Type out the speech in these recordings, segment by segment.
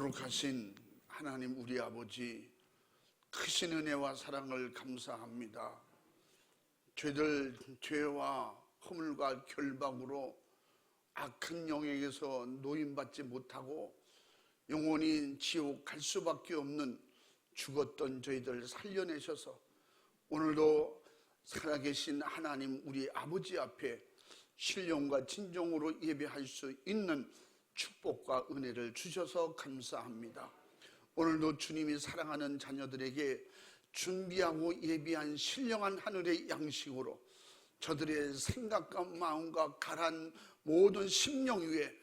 거룩하신 하나님 우리 아버지, 크신 은혜와 사랑을 감사합니다. 죄와 허물과 결박으로 악한 영에게서 노임받지 못하고 영원히 지옥 갈 수밖에 없는 죽었던 저희들 살려내셔서 오늘도 살아계신 하나님 우리 아버지 앞에 신령과 진정으로 예배할 수 있는 축복과 은혜를 주셔서 감사합니다. 오늘도 주님이 사랑하는 자녀들에게 준비하고 예비한 신령한 하늘의 양식으로 저들의 생각과 마음과 가란 모든 심령 위에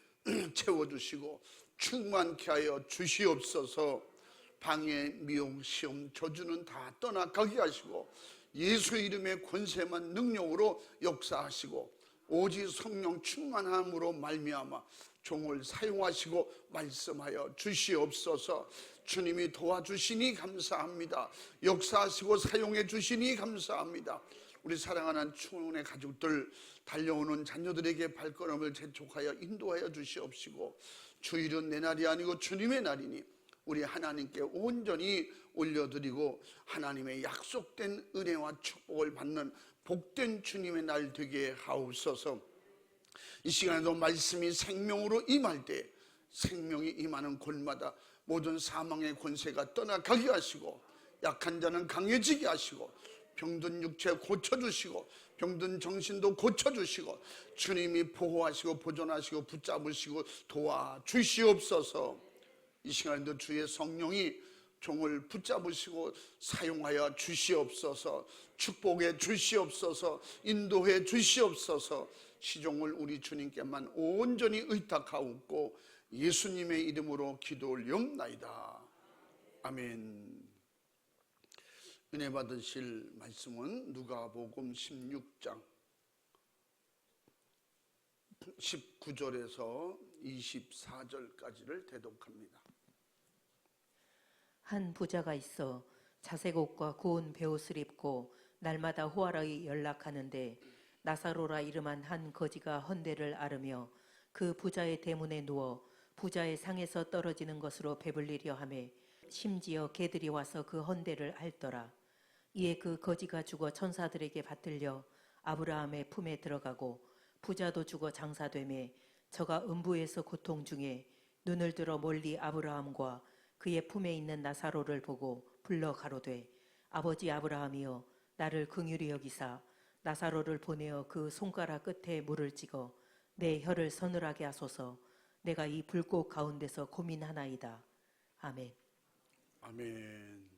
채워주시고 충만케 하여 주시옵소서. 방해, 미혹, 시험, 저주는 다 떠나가게 하시고 예수 이름의 권세만 능력으로 역사하시고 오직 성령 충만함으로 말미암아 종을 사용하시고 말씀하여 주시옵소서. 주님이 도와주시니 감사합니다. 역사하시고 사용해 주시니 감사합니다. 우리 사랑하는 충원의 가족들, 달려오는 자녀들에게 발걸음을 재촉하여 인도하여 주시옵시고 주일은 내 날이 아니고 주님의 날이니 우리 하나님께 온전히 올려드리고 하나님의 약속된 은혜와 축복을 받는 복된 주님의 날 되게 하옵소서. 이 시간에도 말씀이 생명으로 임할 때 생명이 임하는 곳마다 모든 사망의 권세가 떠나가게 하시고 약한 자는 강해지게 하시고 병든 육체 고쳐주시고 병든 정신도 고쳐주시고 주님이 보호하시고 보존하시고 붙잡으시고 도와주시옵소서. 이 시간에도 주의 성령이 종을 붙잡으시고 사용하여 주시옵소서. 축복해 주시옵소서. 인도해 주시옵소서. 시종을 우리 주님께만 온전히 의탁하옵고 예수님의 이름으로 기도 올리옵나이다. 아멘. 은혜 받으실 말씀은 누가복음 16장 19절에서 24절까지를 대독합니다. 한 부자가 있어 자색 옷과 고운 베옷을 입고 날마다 호화로이 연락하는데 나사로라 이름한 한 거지가 헌대를 앓으며 그 부자의 대문에 누워 부자의 상에서 떨어지는 것으로 배불리려 하며 심지어 개들이 와서 그 헌대를 앓더라. 이에 그 거지가 죽어 천사들에게 받들려 아브라함의 품에 들어가고 부자도 죽어 장사되매 저가 음부에서 고통 중에 눈을 들어 멀리 아브라함과 그의 품에 있는 나사로를 보고 불러 가로되 아버지 아브라함이여 나를 긍휼히 여기사 나사로를 보내어 그 손가락 끝에 물을 찍어 내 혀를 서늘하게 하소서. 내가 이 불꽃 가운데서 고민하나이다. 아멘. 아멘.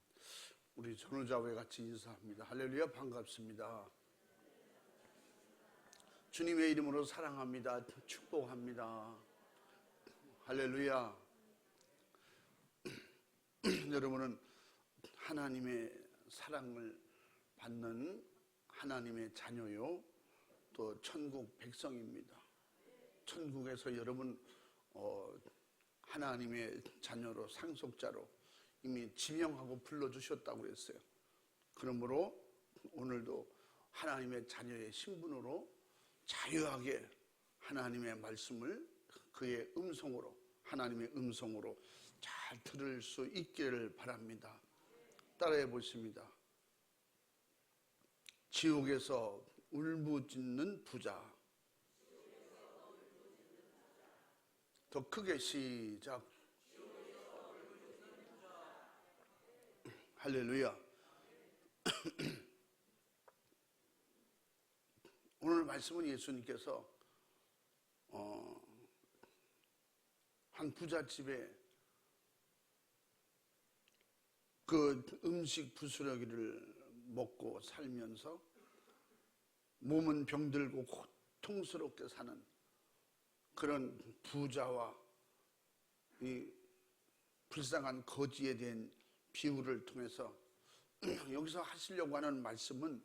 우리 전우자매 같이 인사합니다. 할렐루야. 반갑습니다. 주님의 이름으로 사랑합니다. 축복합니다. 할렐루야. 여러분은 하나님의 사랑을 받는 하나님의 자녀요, 또 천국 백성입니다. 천국에서 여러분 하나님의 자녀로 상속자로 이미 지명하고 불러주셨다고 그랬어요. 그러므로 오늘도 하나님의 자녀의 신분으로 자유하게 하나님의 말씀을 그의 음성으로, 하나님의 음성으로 잘 들을 수 있기를 바랍니다. 따라해 보십니다. 지옥에서 울부짖는 부자. 더 크게 시작. 할렐루야. 오늘 말씀은 예수님께서 한 부잣집에 그 음식 부스러기를 먹고 살면서 몸은 병들고 고통스럽게 사는 그런 부자와 이 불쌍한 거지에 대한 비유를 통해서 여기서 하시려고 하는 말씀은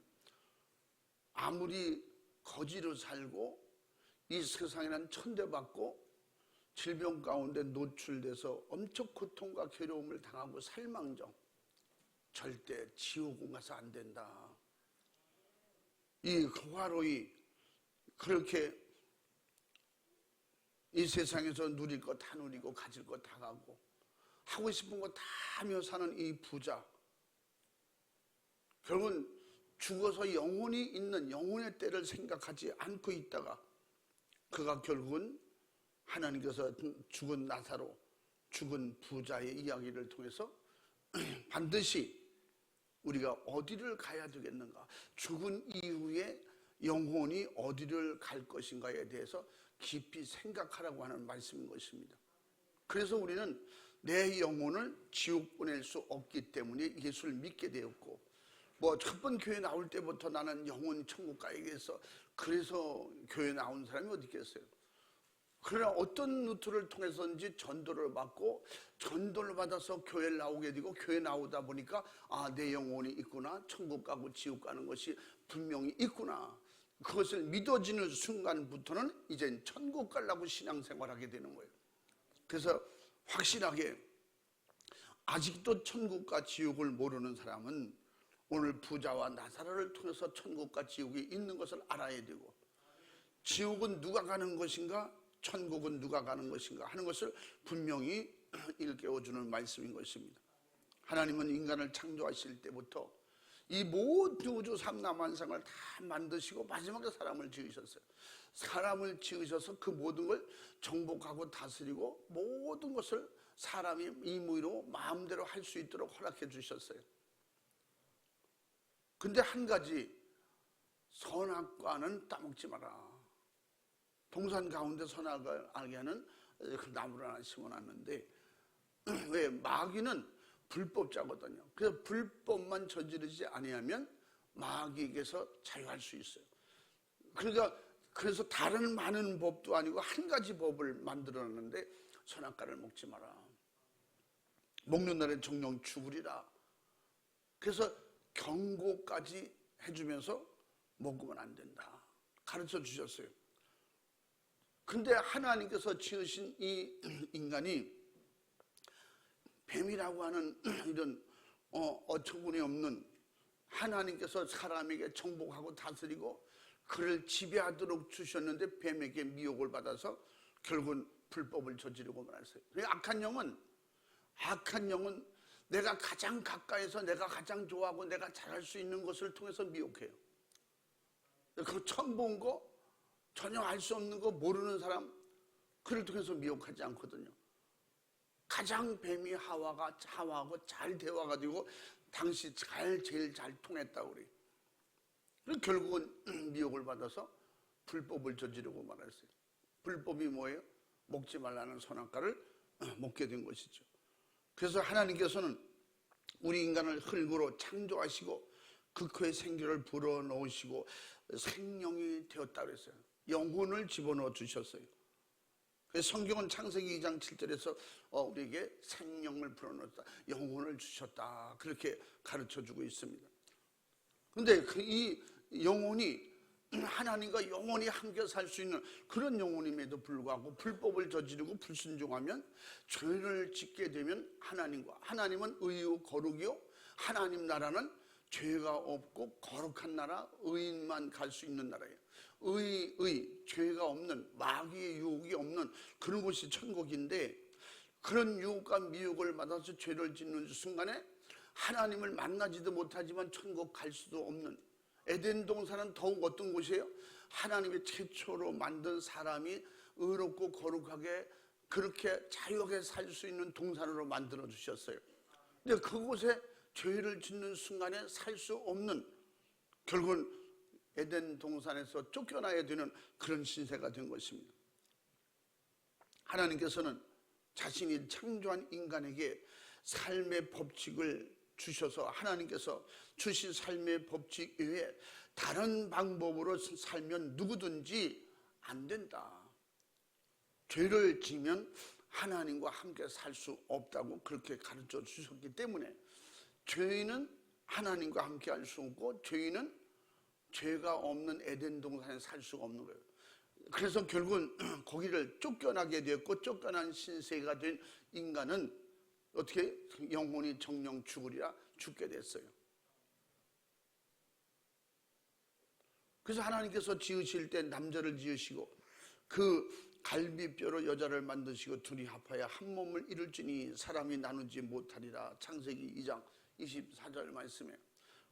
아무리 거지로 살고 이 세상에는 천대받고 질병 가운데 노출돼서 엄청 고통과 괴로움을 당하고 살망정 절대 지옥은 가서 안 된다. 이 화로이 그렇게 이 세상에서 누릴 거 다 누리고 가질 거 다 가고 하고 싶은 거 다 하며 사는 이 부자, 결국은 죽어서 영혼이 있는 영혼의 때를 생각하지 않고 있다가 그가 결국은 하나님께서 죽은 나사로, 죽은 부자의 이야기를 통해서 반드시 우리가 어디를 가야 되겠는가, 죽은 이후에 영혼이 어디를 갈 것인가에 대해서 깊이 생각하라고 하는 말씀인 것입니다. 그래서 우리는 내 영혼을 지옥 보낼 수 없기 때문에 예수를 믿게 되었고, 첫 번 교회 나올 때부터 나는 영혼 천국 가야겠어, 그래서 교회 나온 사람이 어디 있겠어요? 그러나 어떤 루트를 통해서든지 전도를 받고 전도를 받아서 교회를 나오게 되고, 교회 나오다 보니까 내 영혼이 있구나, 천국 가고 지옥 가는 것이 분명히 있구나, 그것을 믿어지는 순간부터는 이제 천국 가려고 신앙생활하게 되는 거예요. 그래서 확실하게 아직도 천국과 지옥을 모르는 사람은 오늘 부자와 나사로를 통해서 천국과 지옥이 있는 것을 알아야 되고, 지옥은 누가 가는 것인가, 천국은 누가 가는 것인가 하는 것을 분명히 일깨워주는 말씀인 것입니다. 하나님은 인간을 창조하실 때부터 이 모든 우주 삼라만상을 다 만드시고 마지막에 사람을 지으셨어요. 사람을 지으셔서 그 모든 걸 정복하고 다스리고 모든 것을 사람이 임의로 마음대로 할 수 있도록 허락해 주셨어요. 근데 한 가지, 선악과는 따먹지 마라. 동산 가운데 선악을 알게 하는 그 나무를 하나 심어놨는데, 왜? 마귀는 불법자거든요. 그래서 불법만 저지르지 아니하면 마귀에게서 자유할 수 있어요. 그래서 다른 많은 법도 아니고 한 가지 법을 만들어놨는데, 선악과를 먹지 마라. 먹는 날에 정령 죽으리라. 그래서 경고까지 해주면서 먹으면 안 된다 가르쳐 주셨어요. 근데 하나님께서 지으신 이 인간이 뱀이라고 하는 이런 어처구니 없는, 하나님께서 사람에게 정복하고 다스리고 그를 지배하도록 주셨는데 뱀에게 미혹을 받아서 결국은 불법을 저지르고 말았어요. 악한 영은 내가 가장 가까이서 내가 가장 좋아하고 내가 잘할 수 있는 것을 통해서 미혹해요. 그 처음 본 거, 전혀 알 수 없는 거, 모르는 사람, 그를 통해서 미혹하지 않거든요. 가장 뱀이 하와하고 잘 대화가지고 당시 제일 잘 통했다고 그래요. 결국은 미혹을 받아서 불법을 저지르고 말았어요. 불법이 뭐예요? 먹지 말라는 선악과를 먹게 된 것이죠. 그래서 하나님께서는 우리 인간을 흙으로 창조하시고 그 생기를 불어넣으시고 생명이 되었다 그랬어요. 영혼을 집어넣어 주셨어요. 그래서 성경은 창세기 2장 7절에서 우리에게 생명을 불어넣었다, 영혼을 주셨다, 그렇게 가르쳐주고 있습니다. 그런데 이 영혼이 하나님과 영원히 함께 살 수 있는 그런 영혼임에도 불구하고 불법을 저지르고 불순종하면, 죄를 짓게 되면 하나님은 의요 거룩이요, 하나님 나라는 죄가 없고 거룩한 나라, 의인만 갈 수 있는 나라예요. 죄가 없는, 마귀의 유혹이 없는 그런 곳이 천국인데, 그런 유혹과 미혹을 받아서 죄를 짓는 순간에 하나님을 만나지도 못하지만 천국 갈 수도 없는, 에덴 동산은 더욱 어떤 곳이에요? 하나님의 최초로 만든 사람이 의롭고 거룩하게 그렇게 자유하게 살 수 있는 동산으로 만들어 주셨어요. 근데 그곳에 죄를 짓는 순간에 살 수 없는, 결국은 에덴 동산에서 쫓겨나야 되는 그런 신세가 된 것입니다. 하나님께서는 자신이 창조한 인간에게 삶의 법칙을 주셔서, 하나님께서 주신 삶의 법칙 외에 다른 방법으로 살면 누구든지 안 된다. 죄를 지면 하나님과 함께 살 수 없다고 그렇게 가르쳐 주셨기 때문에, 죄인은 하나님과 함께 할 수 없고 죄인은 죄가 없는 에덴 동산에 살 수가 없는 거예요. 그래서 결국은 거기를 쫓겨나게 되었고, 쫓겨난 신세가 된 인간은 어떻게 영혼이 정령 죽으리라 죽게 됐어요. 그래서 하나님께서 지으실 때 남자를 지으시고 그 갈비뼈로 여자를 만드시고 둘이 합하여 한 몸을 이룰지니 사람이 나누지 못하리라. 창세기 2장 24절 말씀에.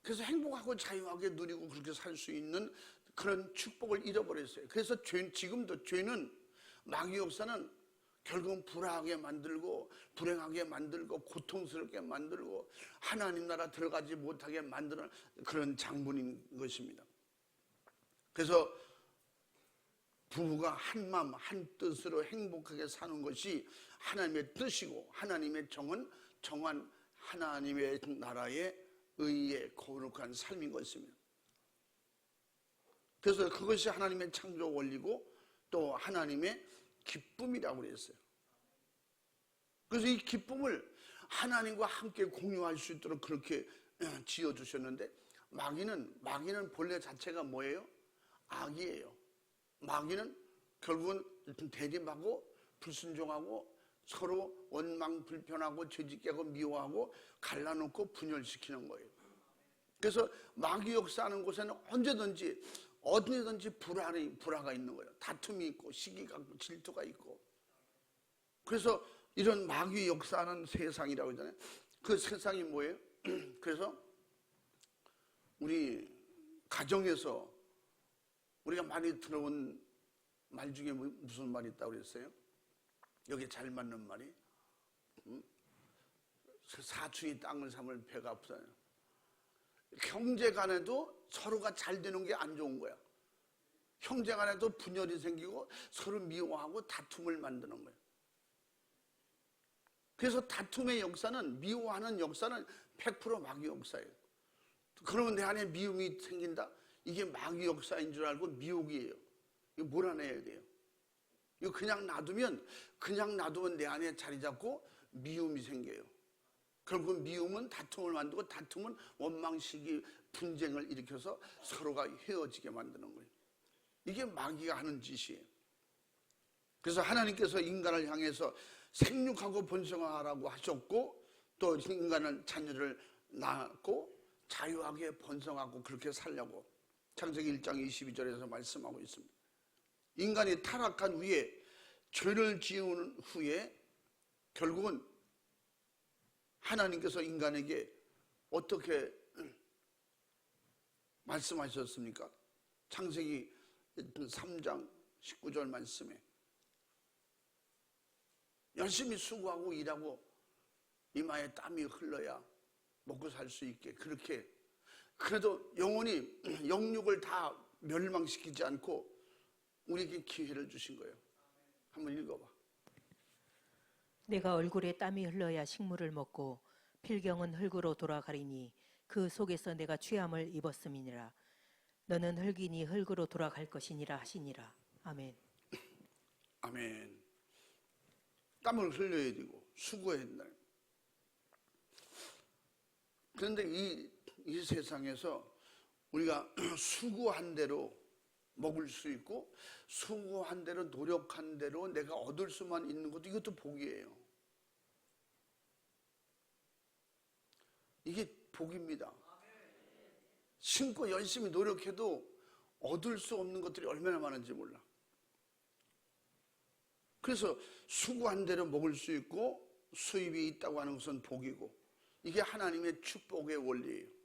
그래서 행복하고 자유하게 누리고 그렇게 살 수 있는 그런 축복을 잃어버렸어요. 그래서 지금도 죄는, 마귀 역사는 결국은 불화하게 만들고 불행하게 만들고 고통스럽게 만들고 하나님 나라 들어가지 못하게 만드는 그런 장본인 것입니다. 그래서 부부가 한 마음 한 뜻으로 행복하게 사는 것이 하나님의 뜻이고, 하나님의 정한 하나님의 나라의 의의 거룩한 삶인 것입니다. 그래서 그것이 하나님의 창조 원리고 또 하나님의 기쁨이라고 그랬어요. 그래서 이 기쁨을 하나님과 함께 공유할 수 있도록 그렇게 지어주셨는데, 마귀는 본래 자체가 뭐예요? 악이에요. 마귀는 결국은 대립하고 불순종하고 서로 원망 불편하고 죄짓게 하고 미워하고 갈라놓고 분열시키는 거예요. 그래서 마귀 역사하는 곳에는 언제든지 어디든지 불화가 있는 거예요. 다툼이 있고 시기가 있고 질투가 있고. 그래서 이런 마귀 역사하는 세상이라고 하잖아요. 그 세상이 뭐예요? 그래서 우리 가정에서 우리가 많이 들어온 말 중에 무슨 말이 있다고 그랬어요? 여기 잘 맞는 말이, 사춘이 땅을 삼을 배가 아프잖아요. 형제 간에도 서로가 잘 되는 게 안 좋은 거야. 형제 간에도 분열이 생기고 서로 미워하고 다툼을 만드는 거예요. 그래서 다툼의 역사는, 미워하는 역사는 100% 마귀 역사예요. 그러면 내 안에 미움이 생긴다? 이게 마귀 역사인 줄 알고 미혹이에요. 이거 몰아내야 돼요. 이거 그냥 놔두면 내 안에 자리 잡고 미움이 생겨요. 결국 미움은 다툼을 만들고, 다툼은 원망, 시기, 분쟁을 일으켜서 서로가 헤어지게 만드는 거예요. 이게 마귀가 하는 짓이에요. 그래서 하나님께서 인간을 향해서 생육하고 번성하라고 하셨고, 또 인간은 자녀를 낳고 자유하게 번성하고 그렇게 살려고 창세기 1장 22절에서 말씀하고 있습니다. 인간이 타락한 후에, 죄를 지은 후에 결국은 하나님께서 인간에게 어떻게 말씀하셨습니까? 창세기 3장 19절 말씀에 열심히 수고하고 일하고 이마에 땀이 흘러야 먹고 살 수 있게, 그렇게, 그래도 영원히 영육을 다 멸망시키지 않고 우리에게 기회를 주신 거예요. 한번 읽어봐. 내가 얼굴에 땀이 흘러야 식물을 먹고 필경은 흙으로 돌아가리니 그 속에서 내가 취함을 입었음이니라. 너는 흙이니 흙으로 돌아갈 것이니라 하시니라. 아멘. 아멘. 땀을 흘려야 되고 수고해야 된다. 그런데 이 세상에서 우리가 수고한 대로 먹을 수 있고, 수고한 대로 노력한 대로 내가 얻을 수만 있는 것도, 이것도 복이에요. 이게 복입니다. 심고 열심히 노력해도 얻을 수 없는 것들이 얼마나 많은지 몰라. 그래서 수고한 대로 먹을 수 있고 수입이 있다고 하는 것은 복이고, 이게 하나님의 축복의 원리예요.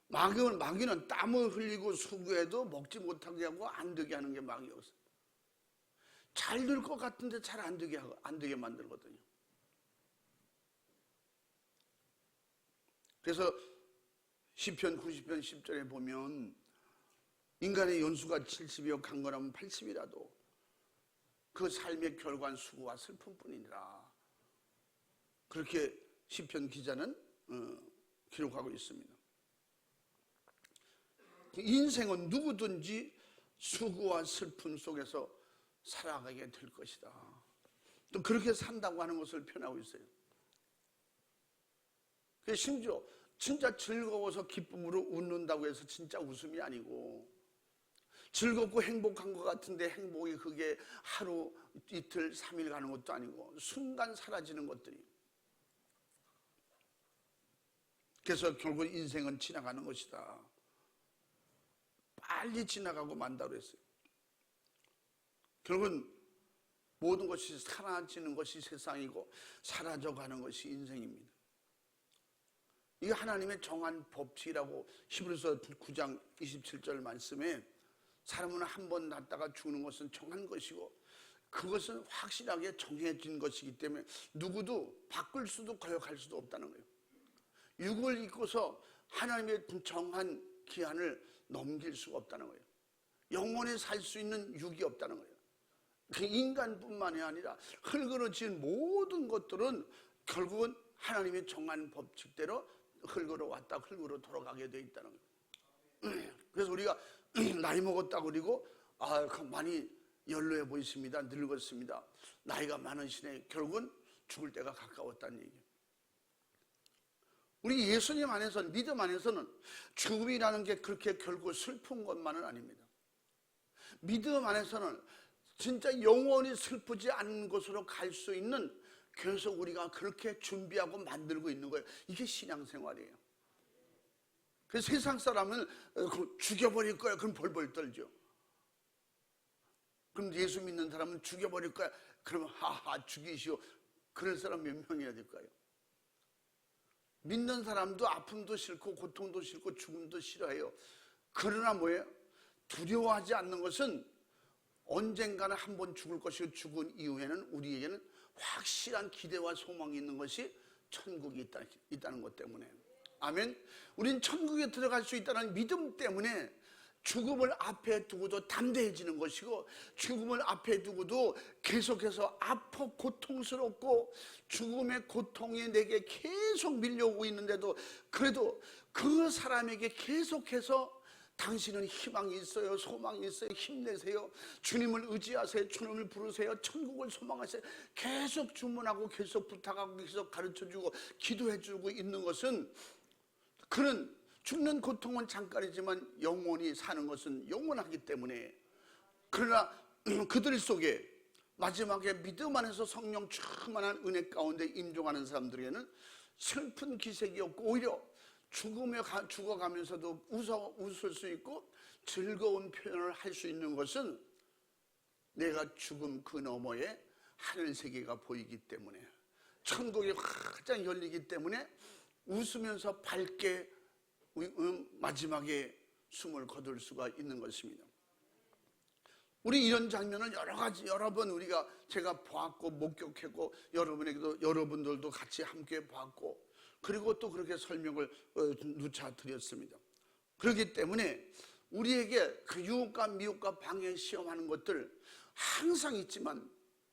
마귀는 땀을 흘리고 수고해도 먹지 못하게 하고 안 되게 하는 게 마귀였어요. 잘 될 것 같은데 잘 안 되게 만들거든요. 그래서 시편 90편 10절에 보면 인간의 연수가 70이요 강건하면 80이라도 그 삶의 결과는 수고와 슬픔뿐이니라. 그렇게 시편 기자는 기록하고 있습니다. 인생은 누구든지 수고와 슬픔 속에서 살아가게 될 것이다. 또 그렇게 산다고 하는 것을 표현하고 있어요. 심지어 진짜 즐거워서 기쁨으로 웃는다고 해서 진짜 웃음이 아니고, 즐겁고 행복한 것 같은데 행복이 그게 하루, 이틀, 3일 가는 것도 아니고 순간 사라지는 것들이. 그래서 결국 인생은 지나가는 것이다. 빨리 지나가고 만다고 했어요. 결국은 모든 것이 사라지는 것이 세상이고 사라져가는 것이 인생입니다. 이게 하나님의 정한 법칙이라고 히브리서 9장 27절 말씀에 사람은 한 번 낳다가 죽는 것은 정한 것이고 그것은 확실하게 정해진 것이기 때문에 누구도 바꿀 수도 거역할 수도 없다는 거예요. 육을 입고서 하나님의 정한 기한을 넘길 수가 없다는 거예요. 영원히 살 수 있는 육이 없다는 거예요. 그 인간뿐만이 아니라 흙으로 지은 모든 것들은 결국은 하나님의 정한 법칙대로 흙으로 왔다 흙으로 돌아가게 돼 있다는 거예요. 그래서 우리가 나이 먹었다고 그리고 많이 연로해 보이십니다. 늙었습니다. 나이가 많으시네. 결국은 죽을 때가 가까웠다는 얘기예요. 우리 예수님 안에서는, 믿음 안에서는 죽음이라는 게 그렇게 결코 슬픈 것만은 아닙니다. 믿음 안에서는 진짜 영원히 슬프지 않은 곳으로 갈 수 있는, 계속 우리가 그렇게 준비하고 만들고 있는 거예요. 이게 신앙생활이에요. 그래서 세상 사람은 죽여버릴 거야. 그럼 벌벌 떨죠. 그럼 예수 믿는 사람은 죽여버릴 거야. 그러면 하하 죽이시오. 그럴 사람 몇 명이나 될까요? 믿는 사람도 아픔도 싫고 고통도 싫고 죽음도 싫어해요. 그러나 뭐예요? 두려워하지 않는 것은 언젠가는 한 번 죽을 것이고 죽은 이후에는 우리에게는 확실한 기대와 소망이 있는 것이 천국이 있다는 것 때문에. 아멘. 우린 천국에 들어갈 수 있다는 믿음 때문에 죽음을 앞에 두고도 담대해지는 것이고, 죽음을 앞에 두고도 계속해서 아프고 고통스럽고 죽음의 고통이 내게 계속 밀려오고 있는데도 그래도 그 사람에게 계속해서 당신은 희망이 있어요, 소망이 있어요, 힘내세요, 주님을 의지하세요, 주님을 부르세요, 천국을 소망하세요, 계속 주문하고 계속 부탁하고 계속 가르쳐주고 기도해주고 있는 것은, 그는 죽는 고통은 잠깐이지만 영원히 사는 것은 영원하기 때문에. 그러나 그들 속에 마지막에 믿음 안에서 성령 충만한 은혜 가운데 임종하는 사람들에게는 슬픈 기색이 없고 오히려 죽어가면서도 웃을 수 있고 즐거운 표현을 할 수 있는 것은 내가 죽음 그 너머에 하늘 세계가 보이기 때문에, 천국이 활짝 열리기 때문에 웃으면서 밝게 마지막에 숨을 거둘 수가 있는 것입니다. 우리 이런 장면을 여러 번 제가 보았고 목격했고 여러분들도 같이 함께 봤고, 그리고 또 그렇게 설명을 누차 드렸습니다. 그렇기 때문에 우리에게 그 유혹과 미혹과 방해 시험하는 것들 항상 있지만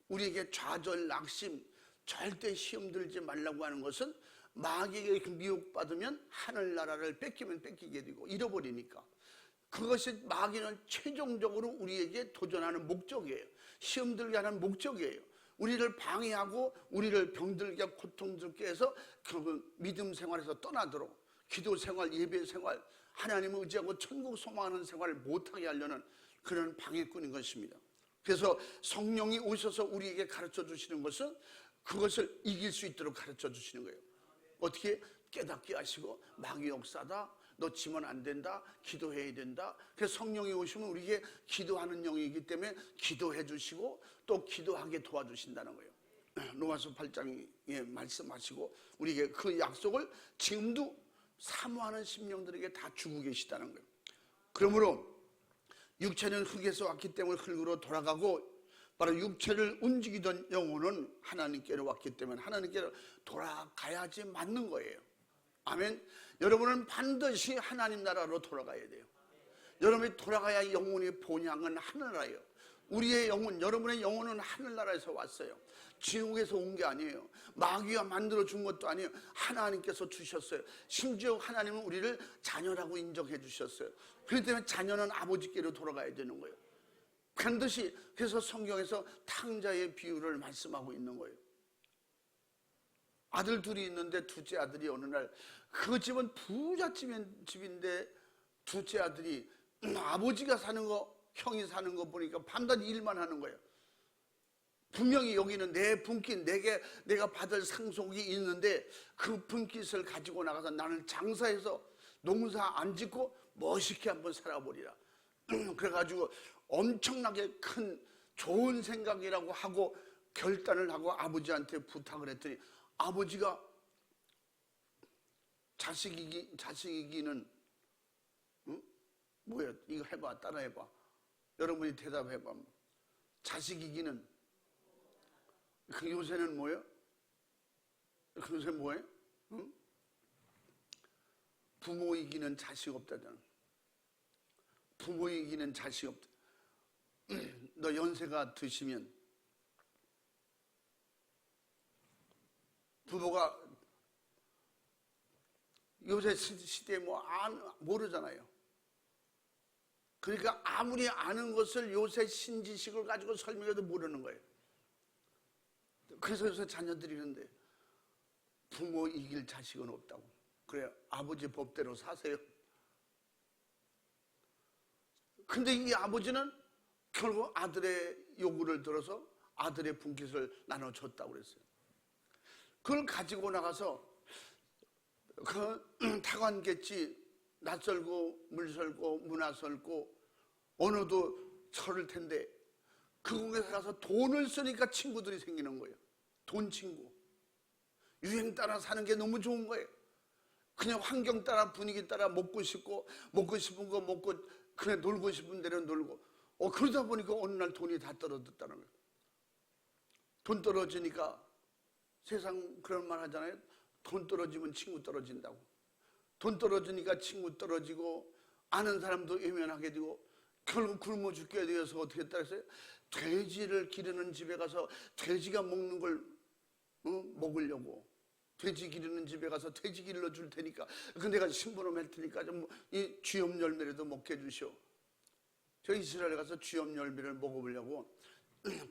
우리에게 좌절 낙심, 절대 시험 들지 말라고 하는 것은 마귀에게 미혹받으면 하늘나라를 뺏기면 뺏기게 되고 잃어버리니까, 그것이 마귀는 최종적으로 우리에게 도전하는 목적이에요. 시험 들게 하는 목적이에요. 우리를 방해하고 우리를 병들게 고통스럽게 해서 결국 믿음 생활에서 떠나도록, 기도 생활, 예배 생활, 하나님을 의지하고 천국 소망하는 생활을 못하게 하려는 그런 방해꾼인 것입니다. 그래서 성령이 오셔서 우리에게 가르쳐 주시는 것은 그것을 이길 수 있도록 가르쳐 주시는 거예요. 어떻게? 깨닫게 하시고, 마귀 역사다, 너 지면 안 된다, 기도해야 된다. 그래서 성령이 오시면 우리에게 기도하는 영이기 때문에 기도해 주시고 또 기도하게 도와주신다는 거예요. 로마서 8장에 말씀하시고 우리에게 그 약속을 지금도 사모하는 심령들에게 다 주고 계시다는 거예요. 그러므로 육체는 흙에서 왔기 때문에 흙으로 돌아가고, 바로 육체를 움직이던 영혼은 하나님께로 왔기 때문에 하나님께로 돌아가야지 맞는 거예요. 아멘. 여러분은 반드시 하나님 나라로 돌아가야 돼요. 여러분이 돌아가야 영혼의 본향은 하늘나라예요. 우리의 영혼, 여러분의 영혼은 하늘나라에서 왔어요. 지옥에서 온 게 아니에요. 마귀가 만들어 준 것도 아니에요. 하나님께서 주셨어요. 심지어 하나님은 우리를 자녀라고 인정해 주셨어요. 그렇기 때문에 자녀는 아버지께로 돌아가야 되는 거예요. 반드시. 그래서 성경에서 탕자의 비유를 말씀하고 있는 거예요. 아들 둘이 있는데 둘째 아들이 어느 날, 그 집은 부잣집인데 둘째 아들이 아버지가 사는 거, 형이 사는 거 보니까 밤낮 일만 하는 거예요. 분명히 여기는 내 분깃, 내가 받을 상속이 있는데 그 분깃을 가지고 나가서 나는 장사해서 농사 안 짓고 멋있게 한번 살아보리라. 그래가지고 엄청나게 큰 좋은 생각이라고 하고 결단을 하고 아버지한테 부탁을 했더니 아버지가 자식이기는 응? 뭐야? 이거 해봐, 따라해봐. 여러분이 대답해봐. 자식이기는 그 요새는 뭐예요? 그 요새 뭐예요? 응? 부모 이기는 자식 없다잖아. 부모 이기는 자식 없다. 너 연세가 드시면 부모가 요새 시대에 모르잖아요. 그러니까 아무리 아는 것을 요새 신지식을 가지고 설명해도 모르는 거예요. 그래서 요새 자녀들이 있는데 부모 이길 자식은 없다고. 그래, 아버지 법대로 사세요. 근데 이 아버지는 결국 아들의 요구를 들어서 아들의 분깃을 나눠줬다고 그랬어요. 그걸 가지고 나가서 그 타관겠지 낯설고 물설고 문화설고 언어도 서를 텐데 그곳에 가서 돈을 쓰니까 친구들이 생기는 거예요. 돈 친구. 유행 따라 사는 게 너무 좋은 거예요. 그냥 환경 따라 분위기 따라 먹고 싶고 먹고 싶은 거 먹고 그냥 놀고 싶은 대로 놀고 그러다 보니까 어느 날 돈이 다 떨어졌다는 거예요. 돈 떨어지니까 세상 그런 말 하잖아요. 돈 떨어지면 친구 떨어진다고. 돈 떨어지니까 친구 떨어지고 아는 사람도 외면하게 되고 결국 굶어 죽게 되어서 어떻게 했다 했어요? 돼지를 기르는 집에 가서 돼지가 먹는 걸 먹으려고 돼지 기르는 집에 가서 돼지 길러 줄 테니까 그 내가 심부름 할 테니까 좀 이 쥐염 열매라도 먹게 해주시오. 저 이스라엘 가서 쥐염 열매를 먹어보려고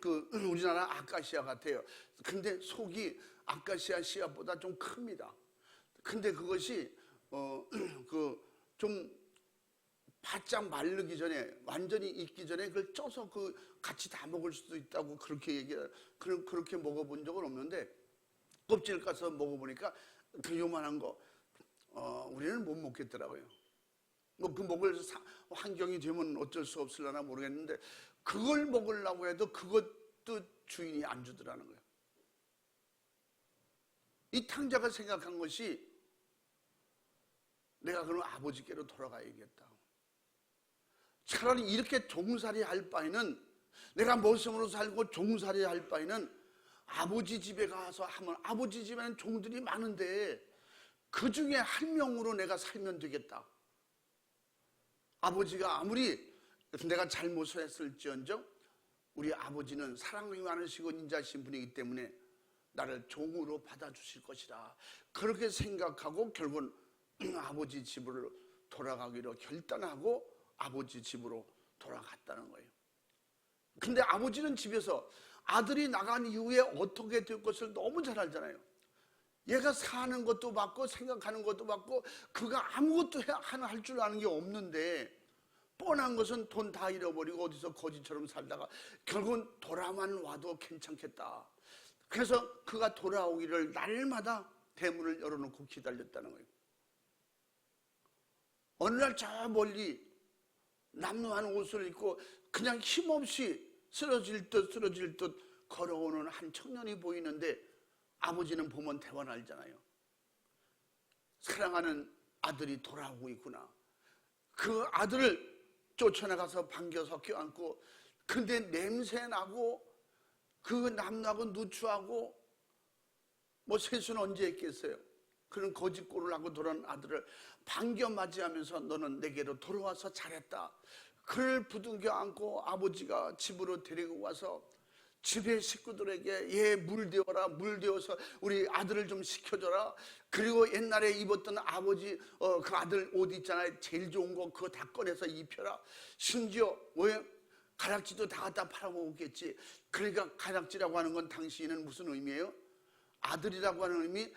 그 우리나라 아카시아 같아요. 근데 속이 아카시아 씨앗보다 좀 큽니다. 근데 그것이 좀 바짝 마르기 전에 완전히 익기 전에 그걸 쪄서 같이 다 먹을 수도 있다고 그렇게 그렇게 먹어본 적은 없는데 껍질 까서 먹어보니까 그 요만한 거 우리는 못 먹겠더라고요. 뭐 그 먹을 환경이 되면 어쩔 수 없으려나 모르겠는데 그걸 먹으려고 해도 그것도 주인이 안 주더라는 거예요. 이 탕자가 생각한 것이 내가 그럼 아버지께로 돌아가야겠다. 차라리 이렇게 종살이 할 바에는 내가 머슴으로 살고 종살이 할 바에는 아버지 집에 가서 하면 아버지 집에는 종들이 많은데 그 중에 한 명으로 내가 살면 되겠다. 아버지가 아무리 내가 잘못을 했을지언정 우리 아버지는 사랑이 많으시고 인자하신 분이기 때문에 나를 종으로 받아주실 것이라 그렇게 생각하고 결국은 아버지 집으로 돌아가기로 결단하고 아버지 집으로 돌아갔다는 거예요. 근데 아버지는 집에서 아들이 나간 이후에 어떻게 될 것을 너무 잘 알잖아요. 얘가 사는 것도 받고 생각하는 것도 받고 그가 아무것도 할 줄 아는 게 없는데 뻔한 것은 돈 다 잃어버리고 어디서 거지처럼 살다가 결국은 돌아만 와도 괜찮겠다. 그래서 그가 돌아오기를 날마다 대문을 열어놓고 기다렸다는 거예요. 어느 날 저 멀리 남루한 옷을 입고 그냥 힘없이 쓰러질 듯 걸어오는 한 청년이 보이는데 아버지는 보면 대원 알잖아요. 사랑하는 아들이 돌아오고 있구나. 그 아들을 쫓아나가서 반겨서 껴안고 근데 냄새나고 그 남나고 누추하고 뭐 세수는 언제 했겠어요. 그런 거짓골을 하고 돌아온 아들을 반겨 맞이하면서 너는 내게로 돌아와서 잘했다. 그를 부둥켜 안고 아버지가 집으로 데리고 와서 집의 식구들에게 얘 물대어라 물대어서 우리 아들을 좀 시켜줘라. 그리고 옛날에 입었던 아버지 그 아들 옷 있잖아요. 제일 좋은 거 그거 다 꺼내서 입혀라. 심지어 왜 가락지도 다 갖다 팔아먹었겠지. 그러니까 가락지라고 하는 건 당시에는 무슨 의미예요? 아들이라고 하는 의미,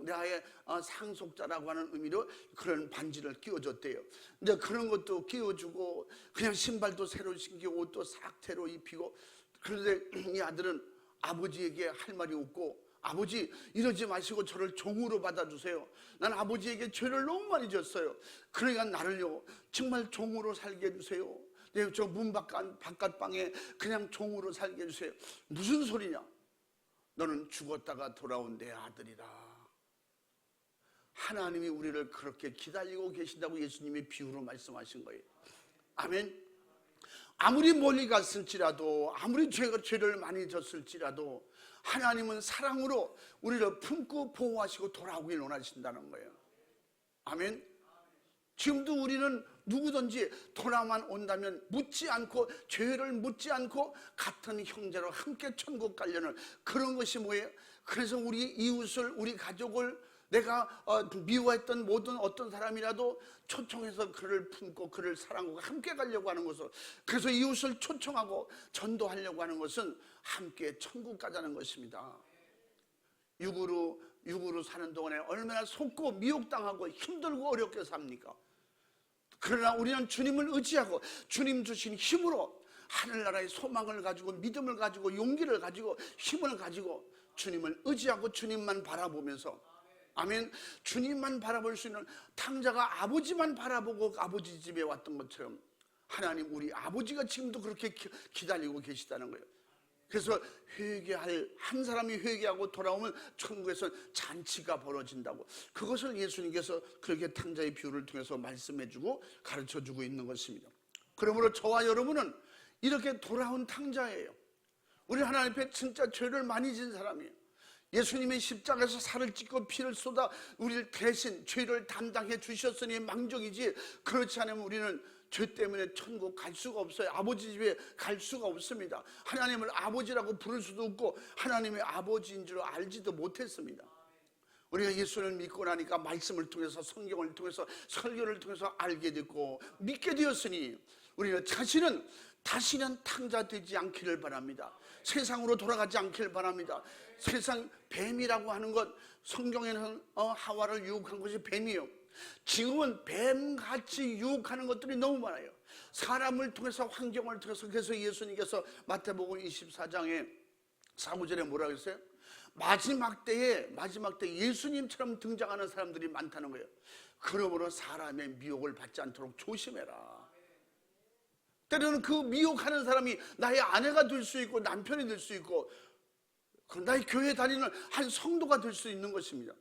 나의 상속자라고 하는 의미로 그런 반지를 끼워줬대요. 이제 그런 것도 끼워주고 그냥 신발도 새로 신기고 옷도 싹새로 입히고. 그런데 이 아들은 아버지에게 할 말이 없고 아버지 이러지 마시고 저를 종으로 받아주세요. 난 아버지에게 죄를 너무 많이 졌어요. 그러니까 나를요 정말 종으로 살게 해주세요. 저 문 바깥방에 그냥 종으로 살게 해주세요. 무슨 소리냐? 너는 죽었다가 돌아온 내 아들이라. 하나님이 우리를 그렇게 기다리고 계신다고 예수님이 비유로 말씀하신 거예요. 아멘. 아무리 멀리 갔을지라도, 아무리 죄를 많이 졌을지라도 하나님은 사랑으로 우리를 품고 보호하시고 돌아오길 원하신다는 거예요. 아멘. 지금도 우리는 누구든지 돌아만 온다면 묻지 않고, 죄를 묻지 않고 같은 형제로 함께 천국 가려는 그런 것이 뭐예요? 그래서 우리 이웃을, 우리 가족을, 내가 미워했던 모든 어떤 사람이라도 초청해서 그를 품고 그를 사랑하고 함께 가려고 하는 것을, 그래서 이웃을 초청하고 전도하려고 하는 것은 함께 천국 가자는 것입니다. 육으로 사는 동안에 얼마나 속고 미혹당하고 힘들고 어렵게 삽니까? 그러나 우리는 주님을 의지하고 주님 주신 힘으로 하늘나라의 소망을 가지고, 믿음을 가지고, 용기를 가지고, 힘을 가지고 주님을 의지하고 주님만 바라보면서, 아멘, 주님만 바라볼 수 있는, 탕자가 아버지만 바라보고 아버지 집에 왔던 것처럼 하나님 우리 아버지가 지금도 그렇게 기다리고 계시다는 거예요. 그래서 한 사람이 회개하고 돌아오면 천국에서 잔치가 벌어진다고, 그것을 예수님께서 그렇게 탕자의 비유를 통해서 말씀해주고 가르쳐주고 있는 것입니다. 그러므로 저와 여러분은 이렇게 돌아온 탕자예요. 우리 하나님 앞에 진짜 죄를 많이 진 사람이에요. 예수님이 십자가에서 살을 찢고 피를 쏟아 우리를 대신 죄를 담당해 주셨으니 망정이지, 그렇지 않으면 우리는 죄 때문에 천국 갈 수가 없어요. 아버지 집에 갈 수가 없습니다. 하나님을 아버지라고 부를 수도 없고 하나님의 아버지인 줄 알지도 못했습니다. 우리가 예수를 믿고 나니까 말씀을 통해서, 성경을 통해서, 설교를 통해서 알게 됐고 믿게 되었으니 우리는 다시는 탕자 되지 않기를 바랍니다. 세상으로 돌아가지 않기를 바랍니다. 세상 뱀이라고 하는 것, 성경에는 하와를 유혹한 것이 뱀이에요. 지금은 뱀같이 유혹하는 것들이 너무 많아요. 사람을 통해서, 환경을 통해서. 그래서 예수님께서 마태복음 24장에 4~5절에 뭐라고 했어요? 마지막 때에 예수님처럼 등장하는 사람들이 많다는 거예요. 그러므로 사람의 미혹을 받지 않도록 조심해라. 때로는 그 미혹하는 사람이 나의 아내가 될 수 있고 남편이 될 수 있고 나의 교회에 다니는 한 성도가 될 수 있는 것입니다.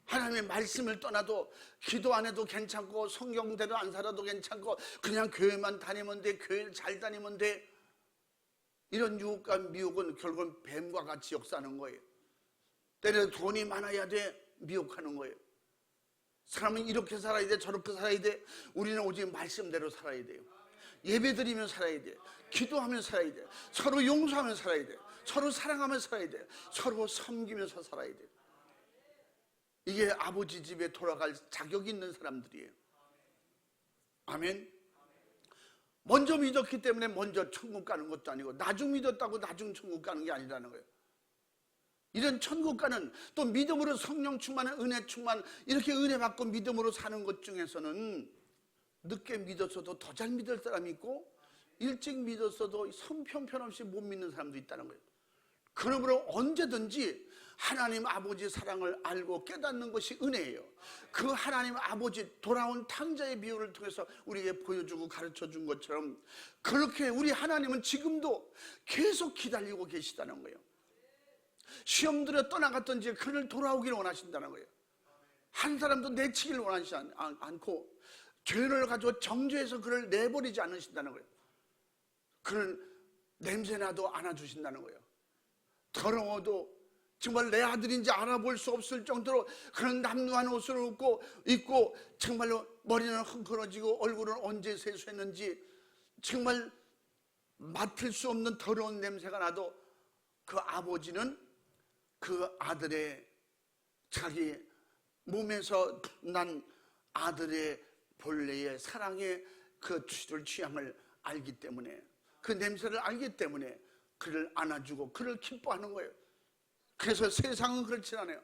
하나님의 말씀을 떠나도 기도 안 해도 괜찮고 성경대로 안 살아도 괜찮고 그냥 교회만 다니면 돼, 교회를 잘 다니면 돼, 이런 유혹과 미혹은 결국은 뱀과 같이 역사하는 거예요. 때려 돈이 많아야 돼, 미혹하는 거예요. 사람은 이렇게 살아야 돼, 저렇게 살아야 돼. 우리는 오직 말씀대로 살아야 돼요. 예배드리며 살아야 돼, 기도하며 살아야 돼, 서로 용서하며 살아야 돼, 서로 사랑하며 살아야 돼, 서로 섬기면서 살아야 돼. 이게 아버지 집에 돌아갈 자격이 있는 사람들이에요. 아멘. 먼저 믿었기 때문에 먼저 천국 가는 것도 아니고 나중 믿었다고 나중 천국 가는 게 아니라는 거예요. 이런 천국 가는, 또 믿음으로 성령 충만, 은혜 충만, 이렇게 은혜 받고 믿음으로 사는 것 중에서는 늦게 믿었어도 더 잘 믿을 사람이 있고 일찍 믿었어도 형편없이 못 믿는 사람도 있다는 거예요. 그러므로 언제든지 하나님 아버지 사랑을 알고 깨닫는 것이 은혜예요. 그 하나님 아버지, 돌아온 탕자의 비유를 통해서 우리에게 보여주고 가르쳐준 것처럼 그렇게 우리 하나님은 지금도 계속 기다리고 계시다는 거예요. 시험 들어 떠나갔던지 그를 돌아오기를 원하신다는 거예요. 한 사람도 내치기를 원하지 않고 죄를 가지고 정죄해서 그를 내버리지 않으신다는 거예요. 그를 냄새나도 안아주신다는 거예요. 더러워도 정말 내 아들인지 알아볼 수 없을 정도로 그런 남루한 옷을 입고 정말로 머리는 흥건해지고 얼굴은 언제 세수했는지 정말 맡을 수 없는 더러운 냄새가 나도 그 아버지는 그 아들의, 자기 몸에서 난 아들의 본래의 사랑의 그 취향을 알기 때문에, 그 냄새를 알기 때문에 그를 안아주고 그를 기뻐하는 거예요. 그래서 세상은 그렇지 않아요.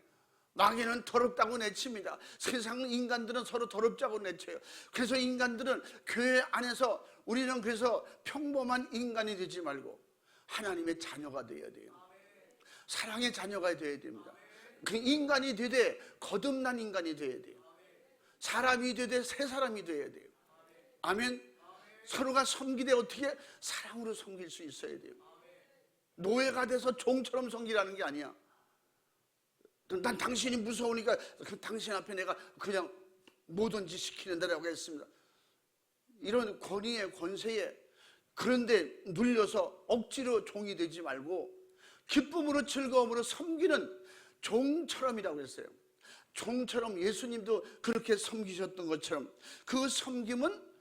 마귀는 더럽다고 내칩니다. 세상 인간들은 서로 더럽다고 내쳐요. 그래서 인간들은 교회 안에서, 우리는 그래서 평범한 인간이 되지 말고 하나님의 자녀가 되어야 돼요. 사랑의 자녀가 되어야 됩니다. 그 인간이 되되 거듭난 인간이 되어야 돼요. 사람이 되되 새 사람이 되어야 돼요. 아멘. 서로가 섬기되 어떻게 사랑으로 섬길 수 있어야 돼요. 노예가 돼서 종처럼 섬기라는 게 아니야. 난 당신이 무서우니까 당신 앞에 내가 그냥 뭐든지 시키는 대로 하겠습니다. 이런 권위에 권세에 그런데 눌려서 억지로 종이 되지 말고 기쁨으로 즐거움으로 섬기는 종처럼이라고 했어요. 종처럼 예수님도 그렇게 섬기셨던 것처럼 그 섬김은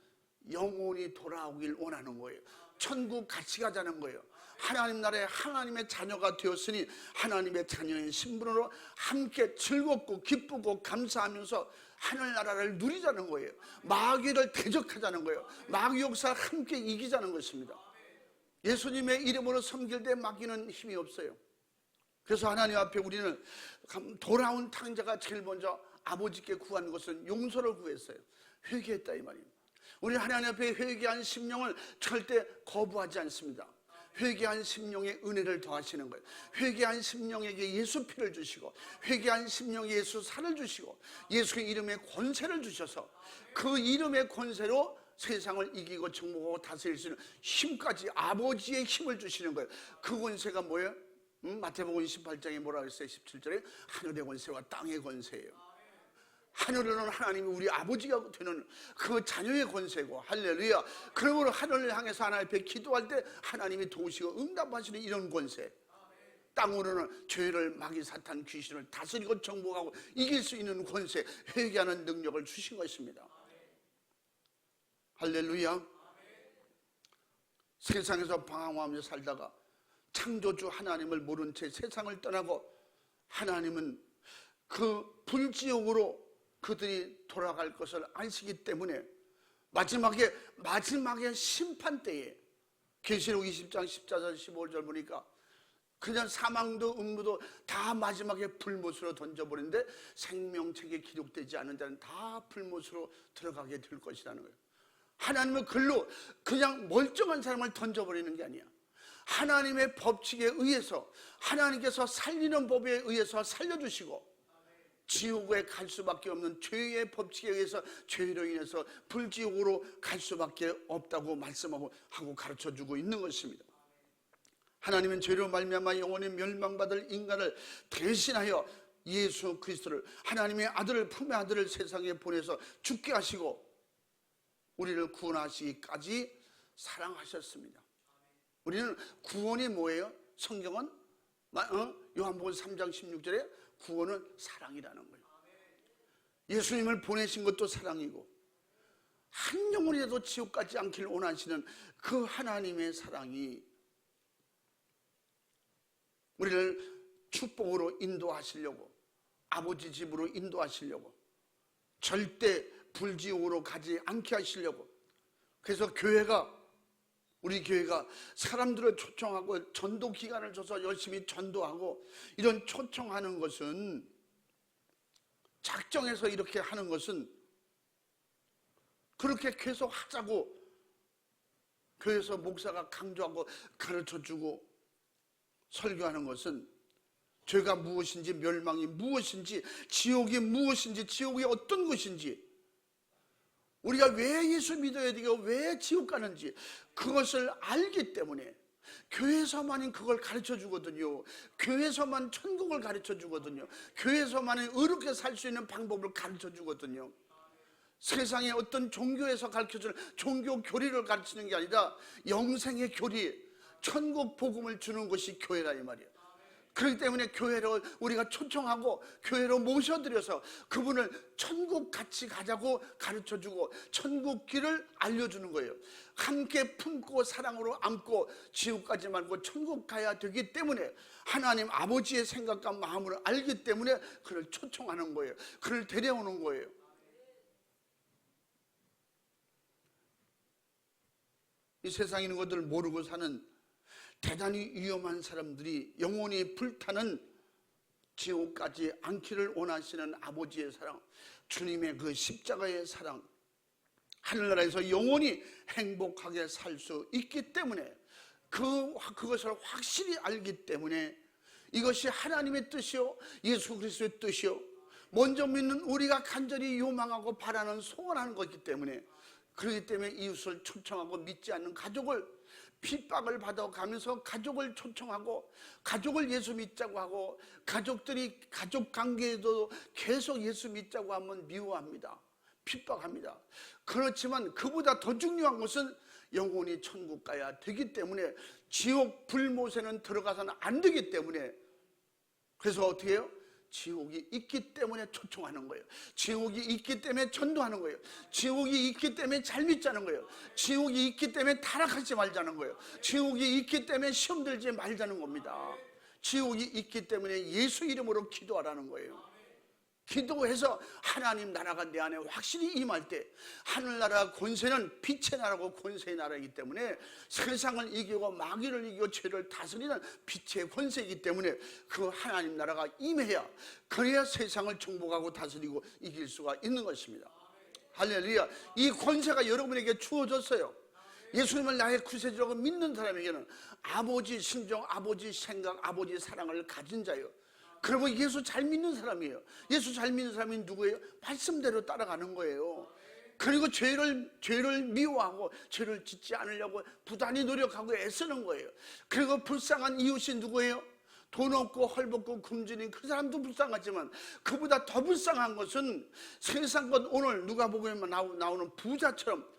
영혼이 돌아오길 원하는 거예요. 천국 같이 가자는 거예요. 하나님 나라에 하나님의 자녀가 되었으니 하나님의 자녀의 신분으로 함께 즐겁고 기쁘고 감사하면서 하늘나라를 누리자는 거예요. 마귀를 대적하자는 거예요. 마귀 역사를 함께 이기자는 것입니다. 예수님의 이름으로 섬길 때 마귀는 힘이 없어요. 그래서 하나님 앞에 우리는 돌아온 탕자가 제일 먼저 아버지께 구한 것은 용서를 구했어요. 회개했다 이 말입니다. 우리 하나님 앞에 회개한 심령을 절대 거부하지 않습니다. 회개한 심령에 은혜를 더하시는 거예요. 회개한 심령에게 예수 피를 주시고 회개한 심령에 예수 살을 주시고 예수의 이름에 권세를 주셔서 그 이름의 권세로 세상을 이기고 정복하고 다스릴 수 있는 힘까지 아버지의 힘을 주시는 거예요. 그 권세가 뭐예요? 마태복음 28장에 뭐라 그랬어요? 17절에 하늘의 권세와 땅의 권세예요. 하늘은 하나님이 우리 아버지가 되는 그 자녀의 권세고 할렐루야. 그러므로 하늘을 향해서 하나님 앞에 기도할 때 하나님이 도우시고 응답하시는 이런 권세. 땅으로는 죄를 마귀 사탄 귀신을 다스리고 정복하고 이길 수 있는 권세, 회개하는 능력을 주신 것입니다. 할렐루야. 세상에서 방황하며 살다가 창조주 하나님을 모른 채 세상을 떠나고 하나님은 그 불지옥으로 그들이 돌아갈 것을 아시기 때문에 마지막에 심판 때에 계시록 20장 14절 15절 보니까 그냥 사망도 음부도 다 마지막에 불못으로 던져버리는데 생명책에 기록되지 않은 자는 다 불못으로 들어가게 될 것이라는 거예요. 하나님은 글로 그냥 멀쩡한 사람을 던져버리는 게 아니야. 하나님의 법칙에 의해서 하나님께서 살리는 법에 의해서 살려주시고 지옥에 갈 수밖에 없는 죄의 법칙에 의해서 죄로 인해서 불지옥으로 갈 수밖에 없다고 말씀하고 가르쳐주고 있는 것입니다. 하나님은 죄로 말미암아 영원히 멸망받을 인간을 대신하여 예수 그리스도를 하나님의 아들을 품의 아들을 세상에 보내서 죽게 하시고 우리를 구원하시기까지 사랑하셨습니다. 우리는 구원이 뭐예요? 성경은 요한복음 3장 16절에 구원은 사랑이라는 거예요. 예수님을 보내신 것도 사랑이고 한 영혼이라도 지옥 가지 않기를 원하시는 그 하나님의 사랑이 우리를 축복으로 인도하시려고 아버지 집으로 인도하시려고 절대 불지옥으로 가지 않게 하시려고 그래서 우리 교회가 사람들을 초청하고 전도 기간을 줘서 열심히 전도하고 이런 초청하는 것은 작정해서 이렇게 하는 것은 그렇게 계속 하자고 교회에서 목사가 강조하고 가르쳐주고 설교하는 것은 죄가 무엇인지 멸망이 무엇인지 지옥이 무엇인지 지옥이 어떤 것인지 우리가 왜 예수 믿어야 되고 왜 지옥 가는지 그것을 알기 때문에 교회에서만 그걸 가르쳐 주거든요. 교회에서만 천국을 가르쳐 주거든요. 교회에서만 의롭게 살 수 있는 방법을 가르쳐 주거든요. 세상의 어떤 종교에서 가르쳐주는 종교 교리를 가르치는 게 아니라 영생의 교리, 천국 복음을 주는 것이 교회라 이 말이에요. 그렇기 때문에 교회로 우리가 초청하고 교회로 모셔드려서 그분을 천국 같이 가자고 가르쳐주고 천국 길을 알려주는 거예요. 함께 품고 사랑으로 안고 지옥 가지 말고 천국 가야 되기 때문에 하나님 아버지의 생각과 마음을 알기 때문에 그를 초청하는 거예요. 그를 데려오는 거예요. 이 세상에 있는 것들을 모르고 사는 대단히 위험한 사람들이 영원히 불타는 지옥 가지 않기를 원하시는 아버지의 사랑, 주님의 그 십자가의 사랑, 하늘나라에서 영원히 행복하게 살 수 있기 때문에 그것을 확실히 알기 때문에 이것이 하나님의 뜻이요 예수 그리스도의 뜻이요 먼저 믿는 우리가 간절히 요망하고 바라는 소원하는 것이기 때문에 그렇기 때문에 이웃을 초청하고 믿지 않는 가족을 핍박을 받아가면서 가족을 초청하고 가족을 예수 믿자고 하고 가족들이 가족 관계에도 계속 예수 믿자고 하면 미워합니다. 핍박합니다. 그렇지만 그보다 더 중요한 것은 영혼이 천국 가야 되기 때문에 지옥 불못에는 들어가서는 안 되기 때문에 그래서 어떻게 해요? 지옥이 있기 때문에 초청하는 거예요. 지옥이 있기 때문에 전도하는 거예요. 지옥이 있기 때문에 잘 믿자는 거예요. 지옥이 있기 때문에 타락하지 말자는 거예요. 지옥이 있기 때문에 시험 들지 말자는 겁니다. 지옥이 있기 때문에 예수 이름으로 기도하라는 거예요. 기도해서 하나님 나라가 내 안에 확실히 임할 때 하늘나라 권세는 빛의 나라고 권세의 나라이기 때문에 세상을 이기고 마귀를 이기고 죄를 다스리는 빛의 권세이기 때문에 그 하나님 나라가 임해야 그래야 세상을 정복하고 다스리고 이길 수가 있는 것입니다. 할렐루야. 이 권세가 여러분에게 주어졌어요. 예수님을 나의 구세주라고 믿는 사람에게는 아버지 심정, 아버지 생각, 아버지 사랑을 가진 자예요. 그러면 예수 잘 믿는 사람이에요. 예수 잘 믿는 사람이 누구예요? 말씀대로 따라가는 거예요. 그리고 죄를 미워하고 죄를 짓지 않으려고 부단히 노력하고 애쓰는 거예요. 그리고 불쌍한 이웃이 누구예요? 돈 없고 헐벗고 굶주린 그 사람도 불쌍하지만 그보다 더 불쌍한 것은 세상 것 오늘 누가복음에 나오는 부자처럼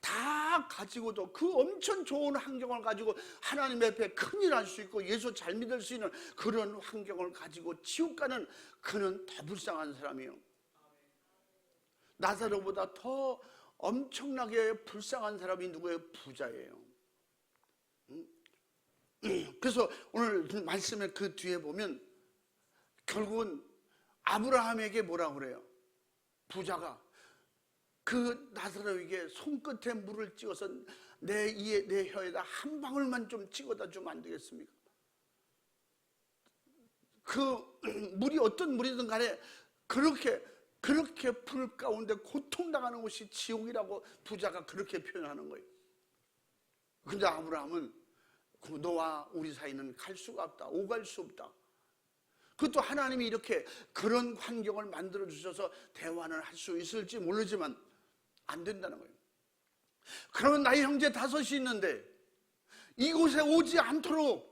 다 가지고도 그 엄청 좋은 환경을 가지고 하나님 앞에 큰일 할 수 있고 예수 잘 믿을 수 있는 그런 환경을 가지고 지옥 가는 그는 더 불쌍한 사람이에요. 나사로보다 더 엄청나게 불쌍한 사람이 누구예요? 부자예요. 그래서 오늘 말씀의 그 뒤에 보면 결국은 아브라함에게 뭐라고 그래요? 부자가 그 나사로에게 손끝에 물을 찍어서 내 혀에다 한 방울만 좀 찍어다 주면 안 되겠습니까? 그 물이 어떤 물이든 간에 그렇게 불 가운데 고통당하는 곳이 지옥이라고 부자가 그렇게 표현하는 거예요. 근데 아브라함은 너와 우리 사이는 갈 수가 없다. 오갈 수 없다. 그것도 하나님이 이렇게 그런 환경을 만들어 주셔서 대화를 할 수 있을지 모르지만 안 된다는 거예요. 그러면 나의 형제 5이 있는데 이곳에 오지 않도록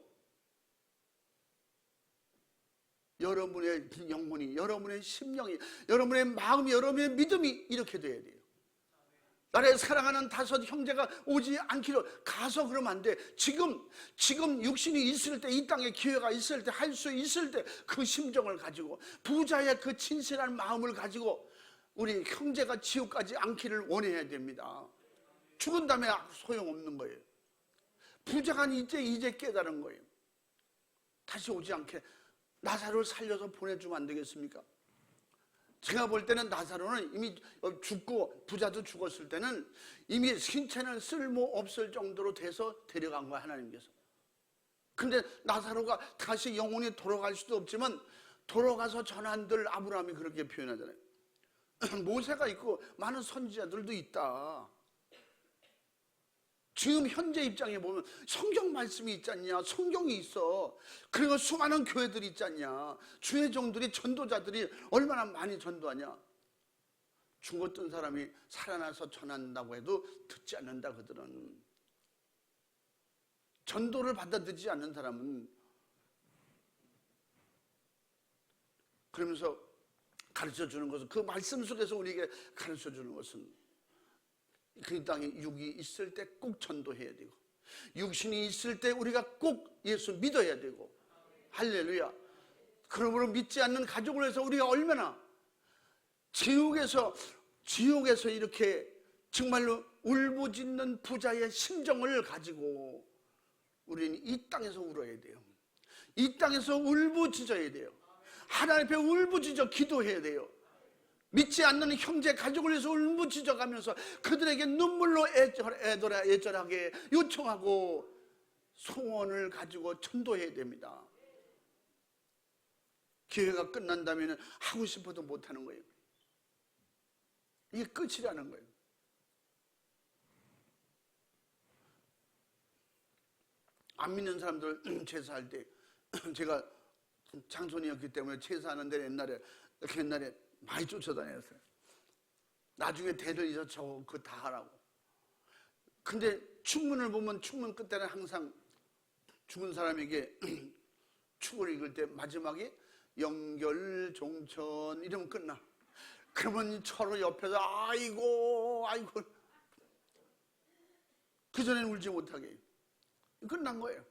여러분의 영혼이, 여러분의 심령이, 여러분의 마음이, 여러분의 믿음이 이렇게 돼야 돼요. 나를 사랑하는 5 형제가 오지 않기로 가서 그러면 안 돼. 지금 육신이 있을 때, 이 땅에 기회가 있을 때, 할 수 있을 때 그 심정을 가지고 부자의 그 진실한 마음을 가지고 우리 형제가 지옥 가지 않기를 원해야 됩니다. 죽은 다음에 소용없는 거예요. 부자가 이제 깨달은 거예요. 다시 오지 않게 나사로를 살려서 보내주면 안 되겠습니까? 제가 볼 때는 나사로는 이미 죽고 부자도 죽었을 때는 이미 신체는 쓸모없을 정도로 돼서 데려간 거야, 하나님께서. 근데 나사로가 다시 영혼이 돌아갈 수도 없지만 돌아가서 전한들 아브라함이 그렇게 표현하잖아요. 모세가 있고 많은 선지자들도 있다. 지금 현재 입장에 보면 성경 말씀이 있지 않냐, 성경이 있어. 그리고 수많은 교회들이 있지 않냐, 주의 종들이, 전도자들이 얼마나 많이 전도하냐. 죽었던 사람이 살아나서 전한다고 해도 듣지 않는다. 그들은 전도를 받아들이지 않는 사람은 그러면서 가르쳐주는 것은, 그 말씀 속에서 우리에게 가르쳐주는 것은 그 땅에 육이 있을 때 꼭 전도해야 되고 육신이 있을 때 우리가 꼭 예수 믿어야 되고. 할렐루야. 그러므로 믿지 않는 가족을 해서 우리가 얼마나 지옥에서 이렇게 정말로 울부짖는 부자의 심정을 가지고 우리는 이 땅에서 울어야 돼요. 이 땅에서 울부짖어야 돼요. 하나님 앞에 울부짖어 기도해야 돼요. 믿지 않는 형제 가족을 위해서 울부짖어 가면서 그들에게 눈물로 애절하게 요청하고 소원을 가지고 전도해야 됩니다. 기회가 끝난다면 하고 싶어도 못하는 거예요. 이게 끝이라는 거예요. 안 믿는 사람들 제사할 때 제가 장손이었기 때문에 제사하는데 옛날에 많이 쫓아다녔어요. 나중에 대를 잊어 그거 다 하라고. 근데 축문을 보면 축문 끝에는 항상 죽은 사람에게 축을 읽을 때 마지막에 영결종천 이러면 끝나. 그러면 서로 옆에서 아이고 아이고, 그전에는 울지 못하게 끝난 거예요.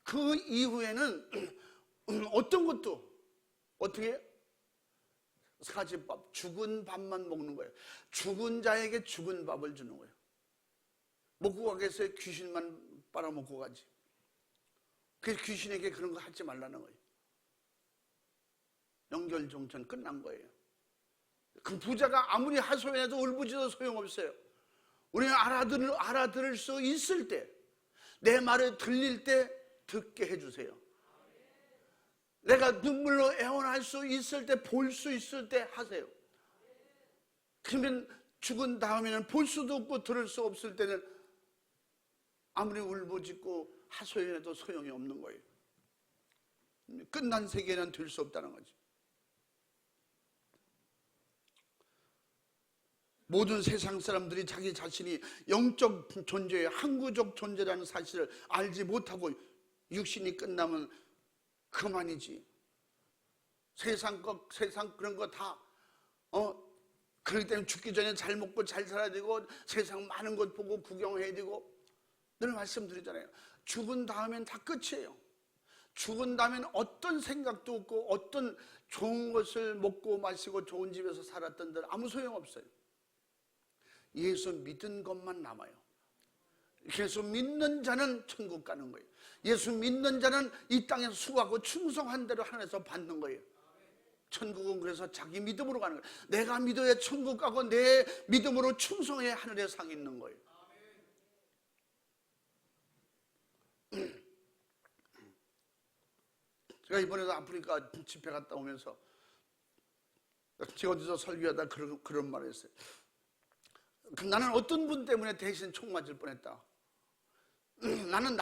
그 이후에는 어떤 것도 어떻게 사지밥, 죽은 밥만 먹는 거예요. 죽은 자에게 죽은 밥을 주는 거예요. 먹고 가겠어요? 귀신만 빨아먹고 가지. 그래서 귀신에게 그런 거 하지 말라는 거예요. 연결종천 끝난 거예요. 그 부자가 아무리 하소연해도 울부짖어도 소용없어요. 우리는 알아들을 수 있을 때, 내 말을 들릴 때 듣게 해주세요. 내가 눈물로 애원할 수 있을 때, 볼 수 있을 때 하세요. 그러면 죽은 다음에는 볼 수도 없고 들을 수 없을 때는 아무리 울부짖고 하소연해도 소용이 없는 거예요. 끝난 세계는 될 수 없다는 거죠. 모든 세상 사람들이 자기 자신이 영적 존재의 항구적 존재라는 사실을 알지 못하고 육신이 끝나면 그만이지. 세상 그런 거 다 그렇기 때문에 죽기 전에 잘 먹고 잘 살아야 되고 세상 많은 것 보고 구경해야 되고, 늘 말씀드리잖아요. 죽은 다음엔 다 끝이에요. 죽은 다음엔 어떤 생각도 없고 어떤 좋은 것을 먹고 마시고 좋은 집에서 살았던들 아무 소용없어요. 예수 믿은 것만 남아요. 예수 믿는 자는 천국 가는 거예요. 예수 믿는 자는 이 땅에서 수고하고 충성한 대로 하늘에서 받는 거예요. 천국은 그래서 자기 믿음으로 가는 거예요. 내가 믿어야 천국 가고 내 믿음으로 충성해야 하늘에 상이 있는 거예요. 제가 이번에도 아프리카 집회 갔다 오면서 제가 어디서 설교하다 그런 말을 했어요. 나는 어떤 분 때문에 대신 총 맞을 뻔했다. 나는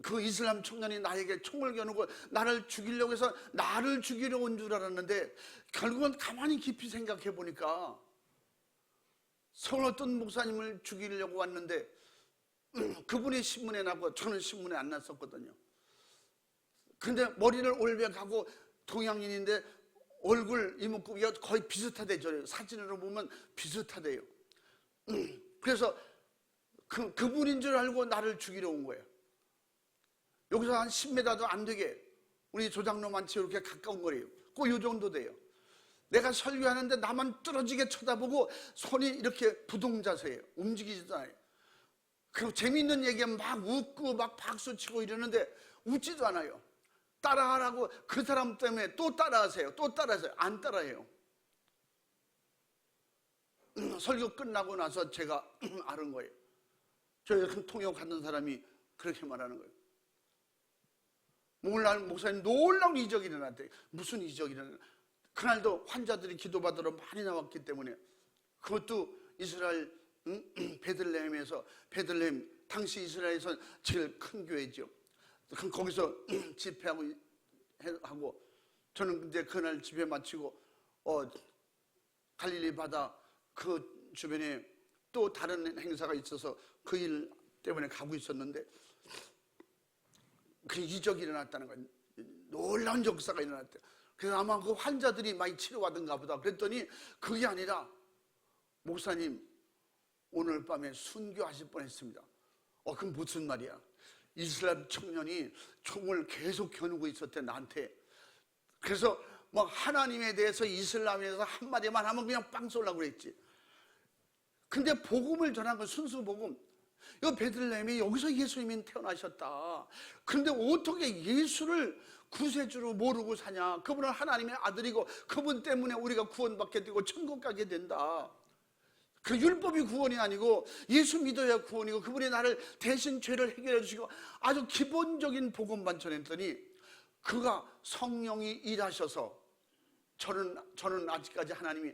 그 이슬람 청년이 나에게 총을 겨누고 나를 죽이려고 해서 나를 죽이려 온 줄 알았는데, 결국은 가만히 깊이 생각해 보니까 서울 어떤 목사님을 죽이려고 왔는데 그분이 신문에 나고 저는 신문에 안 났었거든요. 근데 머리를 올백하고 동양인인데 얼굴 이목구비가 거의 비슷하대요. 사진으로 보면 비슷하대요. 그래서 그분인 줄 알고 나를 죽이러 온 거예요. 여기서 한 10m도 안 되게, 우리 조장로만치 이렇게 가까운 거리예요. 꼭 요 정도 돼요. 내가 설교하는데 나만 뚫어지게 쳐다보고 손이 이렇게 부동자세예요. 움직이지도 않아요. 그리고 재미있는 얘기하면 막 웃고 막 박수치고 이러는데 웃지도 않아요. 따라하라고 그 사람 때문에 또 따라하세요. 또 따라하세요. 안 따라해요. 설교 끝나고 나서 제가 아는 거예요. 저희 통역 하는 사람이 그렇게 말하는 거예요. 오늘날 목사님 놀라운 이적이 일어났대. 무슨 이적이 일어났나? 그날도 환자들이 기도받으러 많이 나왔기 때문에, 그것도 이스라엘 베들레헴에서, 베들레헴 당시 이스라엘에서 제일 큰 교회죠. 거기서 집회하고 저는 이제 그날 집회 마치고 갈릴리 바다 그 주변에 또 다른 행사가 있어서 그 일 때문에 가고 있었는데, 그 이적이 일어났다는 거예요. 놀라운 역사가 일어났대요. 그래서 아마 그 환자들이 많이 치료받은가 보다. 그랬더니 그게 아니라 목사님 오늘 밤에 순교하실 뻔했습니다. 그럼 무슨 말이야? 이슬람 청년이 총을 계속 겨누고 있었대, 나한테. 그래서 뭐 하나님에 대해서 이슬람에 대해서 한마디만 하면 그냥 빵 쏠라고 그랬지. 근데 복음을 전한 건 순수 복음. 이 베들레헴이 여기서 예수님이 태어나셨다. 그런데 어떻게 예수를 구세주로 모르고 사냐? 그분은 하나님의 아들이고 그분 때문에 우리가 구원받게 되고 천국 가게 된다. 그 율법이 구원이 아니고 예수 믿어야 구원이고, 그분이 나를 대신 죄를 해결해 주시고 아주 기본적인 복음만 전했더니 그가 성령이 일하셔서 저는 아직까지 하나님이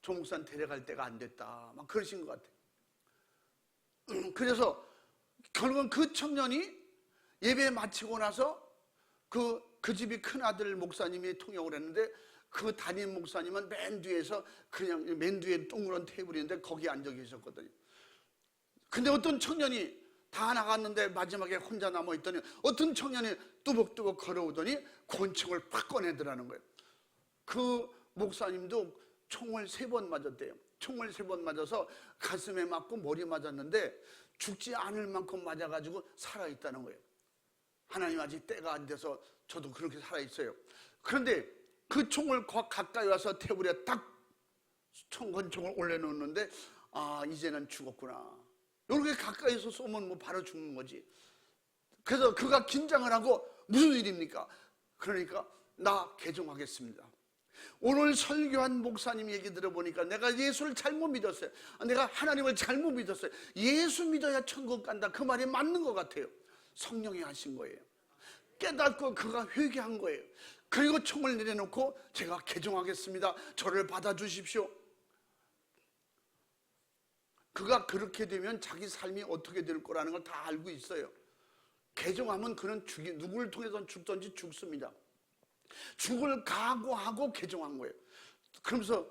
조목산 데려갈 때가 안 됐다, 막 그러신 것 같아요. 그래서 결국은 그 청년이 예배 마치고 나서 그 집이 큰아들 목사님이 통역을 했는데, 그 담임 목사님은 맨 뒤에서 그냥 맨 뒤에 동그란 테이블이 있는데 거기 앉아 계셨거든요. 근데 어떤 청년이 다 나갔는데 마지막에 혼자 남아있더니 어떤 청년이 뚜벅뚜벅 걸어오더니 권총을 팍 꺼내더라는 거예요. 그 목사님도 총을 3번 맞았대요. 총을 3번 맞아서 가슴에 맞고 머리 맞았는데 죽지 않을 만큼 맞아가지고 살아있다는 거예요. 하나님 아직 때가 안 돼서 저도 그렇게 살아있어요. 그런데 그 총을 가까이 와서 테이블에 딱 권총을 올려놓는데 아, 이제는 죽었구나. 이렇게 가까이서 쏘면 뭐 바로 죽는 거지. 그래서 그가 긴장을 하고 무슨 일입니까? 그러니까 나 개종하겠습니다. 오늘 설교한 목사님 얘기 들어보니까 내가 예수를 잘못 믿었어요. 내가 하나님을 잘못 믿었어요. 예수 믿어야 천국 간다. 그 말이 맞는 것 같아요. 성령이 하신 거예요. 깨닫고 그가 회개한 거예요. 그리고 총을 내려놓고 제가 개종하겠습니다. 저를 받아주십시오. 그가 그렇게 되면 자기 삶이 어떻게 될 거라는 걸 다 알고 있어요. 개종하면 그는 누구를 통해서 죽든지 죽습니다. 죽을 각오하고 개종한 거예요. 그러면서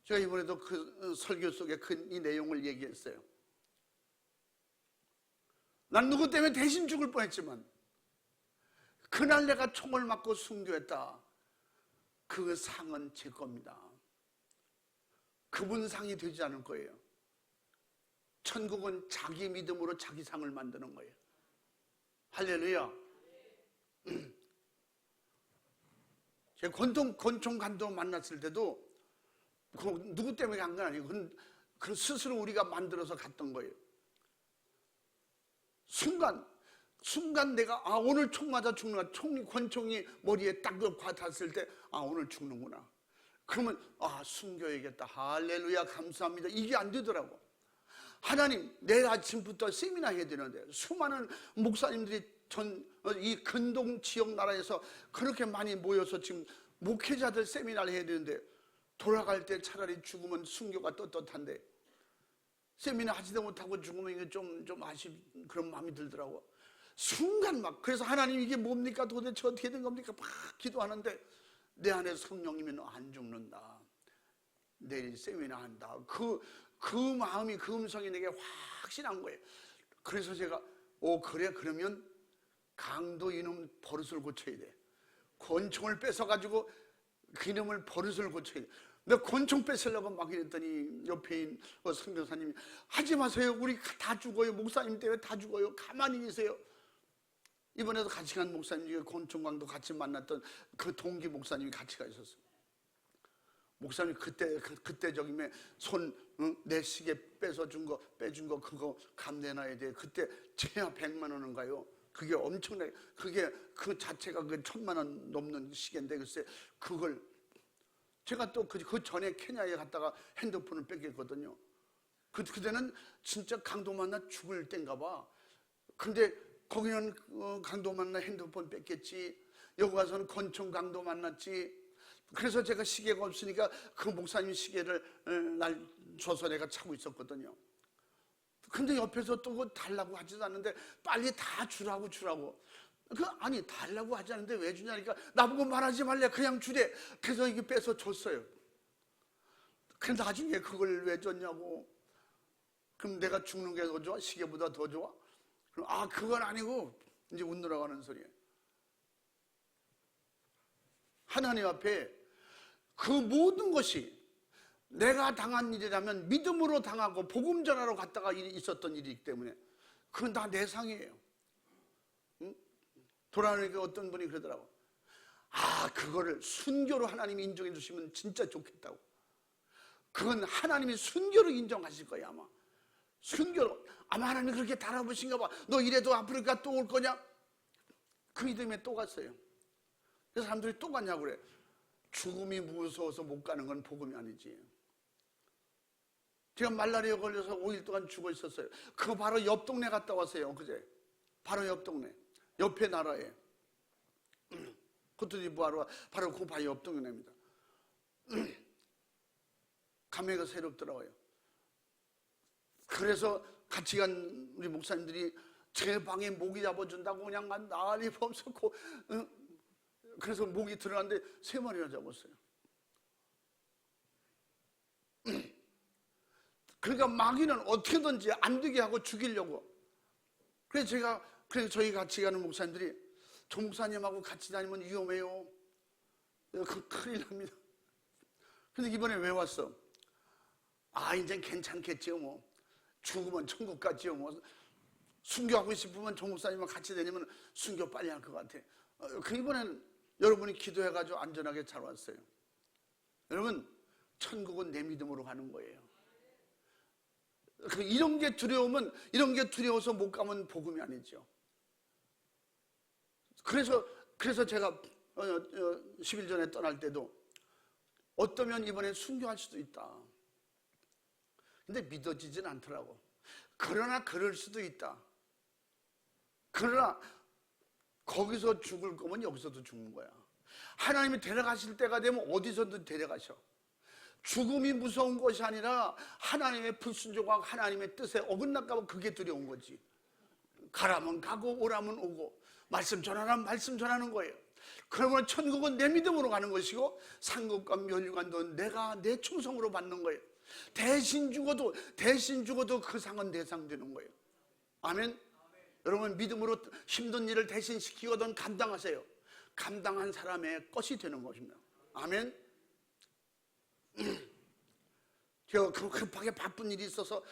제가 이번에도 그 설교 속에 이 내용을 얘기했어요. 난 누구 때문에 대신 죽을 뻔했지만 그날 내가 총을 맞고 순교했다. 그 상은 제 겁니다. 그분 상이 되지 않을 거예요. 천국은 자기 믿음으로 자기 상을 만드는 거예요. 할렐루야. 제가 권총 간도 만났을 때도 누구 때문에 간 건 아니고 그건 스스로 우리가 만들어서 갔던 거예요. 순간 내가 오늘 총 맞아 죽는구나. 권총이 머리에 딱 닿았을 때 오늘 죽는구나. 그러면 순교해야겠다. 할렐루야 감사합니다. 이게 안 되더라고. 하나님, 내일 아침부터 세미나 해야 되는데 수많은 목사님들이 이 근동 지역 나라에서 그렇게 많이 모여서 지금 목회자들 세미나를 해야 되는데 돌아갈 때 차라리 죽으면 순교가 떳떳한데 세미나 하지도 못하고 죽으면 이게 좀 그런 마음이 들더라고. 순간 그래서 하나님 이게 뭡니까? 도대체 어떻게 된 겁니까? 막 기도하는데 내 안에 성령이면 안 죽는다. 내일 세미나 한다. 그 마음이, 그 음성이 내게 확신한 거예요. 그래서 제가 그래, 그러면 강도 이놈 버릇을 고쳐야 돼. 권총을 뺏어가지고 그 이놈을 버릇을 고쳐야 돼. 내가 권총 뺏으려고 막 이랬더니 옆에 있는 선교사님이 하지 마세요. 우리 다 죽어요. 목사님 때문에 다 죽어요. 가만히 계세요. 이번에도 같이 간 목사님 중에 권총광도 같이 만났던 그 동기 목사님이 같이 가 있었어요. 목사님 그때 저기면 내 시계 빼준 거 그거 감내놔야 돼. 그때 제야 100만 원인가요? 그게 엄청나게 그 자체가 그 1000만 원 넘는 시계인데 글쎄 그걸 제가 또 그 전에 케냐에 갔다가 핸드폰을 뺏겼거든요. 그때는 진짜 강도 만나 죽을 땐가 봐. 근데 거기는 강도 만나 핸드폰 뺏겼지. 여기 가서는 권총 강도 만났지. 그래서 제가 시계가 없으니까 그 목사님 시계를 날 줘서 내가 차고 있었거든요. 근데 옆에서 또 달라고 하지도 않는데 빨리 다 주라고. 아니 달라고 하지 않는데 왜 주냐니까 나보고 말하지 말래 그냥 주래. 그래서 이게 빼서 줬어요. 근데 나중에 그걸 왜 줬냐고. 그럼 내가 죽는 게 더 좋아? 시계보다 더 좋아? 그럼 그건 아니고 이제 웃느라고 하는 소리예요. 하나님 앞에 그 모든 것이 내가 당한 일이라면 믿음으로 당하고 복음 전하러 갔다가 있었던 일이기 때문에 그건 다 내 상이에요. 응? 돌아오니까 어떤 분이 그러더라고. 그거를 순교로 하나님이 인정해 주시면 진짜 좋겠다고. 그건 하나님이 순교로 인정하실 거야 아마. 순교로. 아마 하나님 그렇게 달아보신가 봐. 너 이래도 아프리카 또 올 거냐? 그 이름에 또 갔어요. 그래서 사람들이 또 갔냐고 그래. 죽음이 무서워서 못 가는 건 복음이 아니지. 제가 말라리아 걸려서 5일 동안 죽어 있었어요. 그거 바로 옆 동네 갔다 왔어요. 그제 바로 옆 동네, 옆에 나라에 코트디부아르와 바로 그 바로 옆 동네입니다. 감회가 새롭더라고요. 그래서 같이 간 우리 목사님들이 제 방에 모기 잡아준다고 그냥 난리 없었고, 그래서 모기 들어갔는데 3마리나 잡았어요. 그러니까 마귀는 어떻게든지 안 되게 하고 죽이려고. 그래서 저희 같이 가는 목사님들이 조 목사님하고 같이 다니면 위험해요. 큰일 납니다. 근데 이번에 왜 왔어? 이제 괜찮겠지요 뭐. 죽으면 천국 갔지요 뭐. 순교하고 싶으면 조 목사님과 같이 다니면 순교 빨리 할 것 같아. 이번에는 여러분이 기도해가지고 안전하게 잘 왔어요. 여러분, 천국은 내 믿음으로 가는 거예요. 이런 게 두려우면, 이런 게 두려워서 못 가면 복음이 아니죠. 그래서 제가 10일 전에 떠날 때도 어떠면 이번에 순교할 수도 있다. 근데 믿어지진 않더라고. 그러나 그럴 수도 있다. 그러나 거기서 죽을 거면 여기서도 죽는 거야. 하나님이 데려가실 때가 되면 어디서든 데려가셔. 죽음이 무서운 것이 아니라 하나님의 불순종과 하나님의 뜻에 어긋날까 봐 그게 두려운 거지. 가라면 가고 오라면 오고 말씀 전하라면 말씀 전하는 거예요. 그러면 천국은 내 믿음으로 가는 것이고 상급과 면류관도 내가 내 충성으로 받는 거예요. 대신 죽어도 그 상은 내 상 되는 거예요. 아멘. 여러분, 믿음으로 힘든 일을 대신 시키거든 감당하세요. 감당한 사람의 것이 되는 것입니다. 아멘. 제가 급하게 바쁜 일이 있어서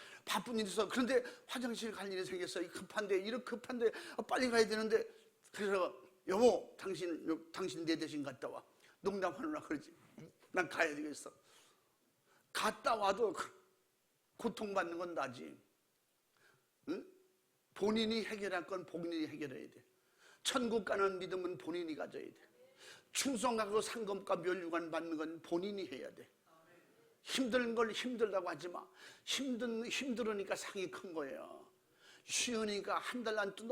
그런데 화장실 갈 일이 생겼어요. 이렇게 급한데 빨리 가야 되는데, 그래서 여보 당신 내 대신 갔다 와. 농담하느라 그러지. 난 가야 되겠어. 갔다 와도 고통받는 건 나지. 응? 본인이 해결할 건 본인이 해결해야 돼. 천국 가는 믿음은 본인이 가져야 돼. 충성하고 상급과 면류관 받는 건 본인이 해야 돼. 힘든 걸 힘들다고 하지 마. 힘들으니까 상이 큰 거예요. 쉬우니까 한 달란도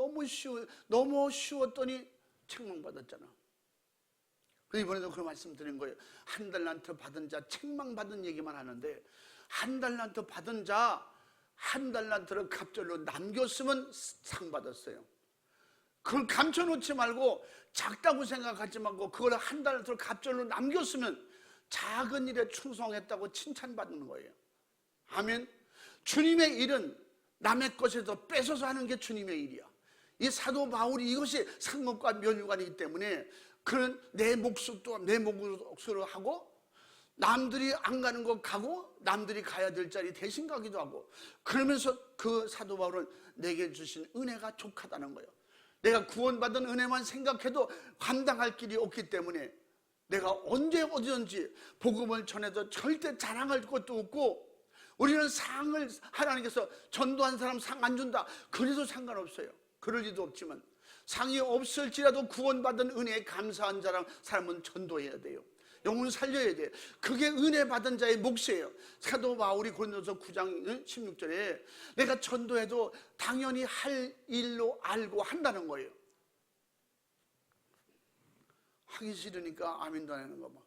너무 쉬웠더니 책망받았잖아. 이번에도 그 말씀 드린 거예요. 한 달란트 받은 자 책망받은 얘기만 하는데, 한 달란트 받은 자 한 달란트를 갑절로 남겼으면 상 받았어요. 그걸 감춰놓지 말고 작다고 생각하지 말고 그걸 한 달란트를 갑절로 남겼으면 작은 일에 충성했다고 칭찬받는 거예요. 아멘. 주님의 일은 남의 것에서 뺏어서 하는 게 주님의 일이야. 이 사도 바울이 이것이 상급과 면류관이기 때문에 그는 내 몫으로 하고, 남들이 안 가는 거 가고 남들이 가야 될 자리 대신 가기도 하고, 그러면서 그 사도 바울은 내게 주신 은혜가 족하다는 거예요. 내가 구원받은 은혜만 생각해도 감당할 길이 없기 때문에 내가 언제 어디든지 복음을 전해도 절대 자랑할 것도 없고, 우리는 상을 하나님께서 전도한 사람 상 안 준다 그래도 상관없어요. 그럴 리도 없지만 상이 없을지라도 구원받은 은혜에 감사한 사람은 전도해야 돼요. 영혼 살려야 돼. 그게 은혜 받은 자의 몫이에요. 사도 바울이 고린도서 9장 16절에 내가 전도해도 당연히 할 일로 알고 한다는 거예요. 하기 싫으니까 아멘도 안 하는 거 봐.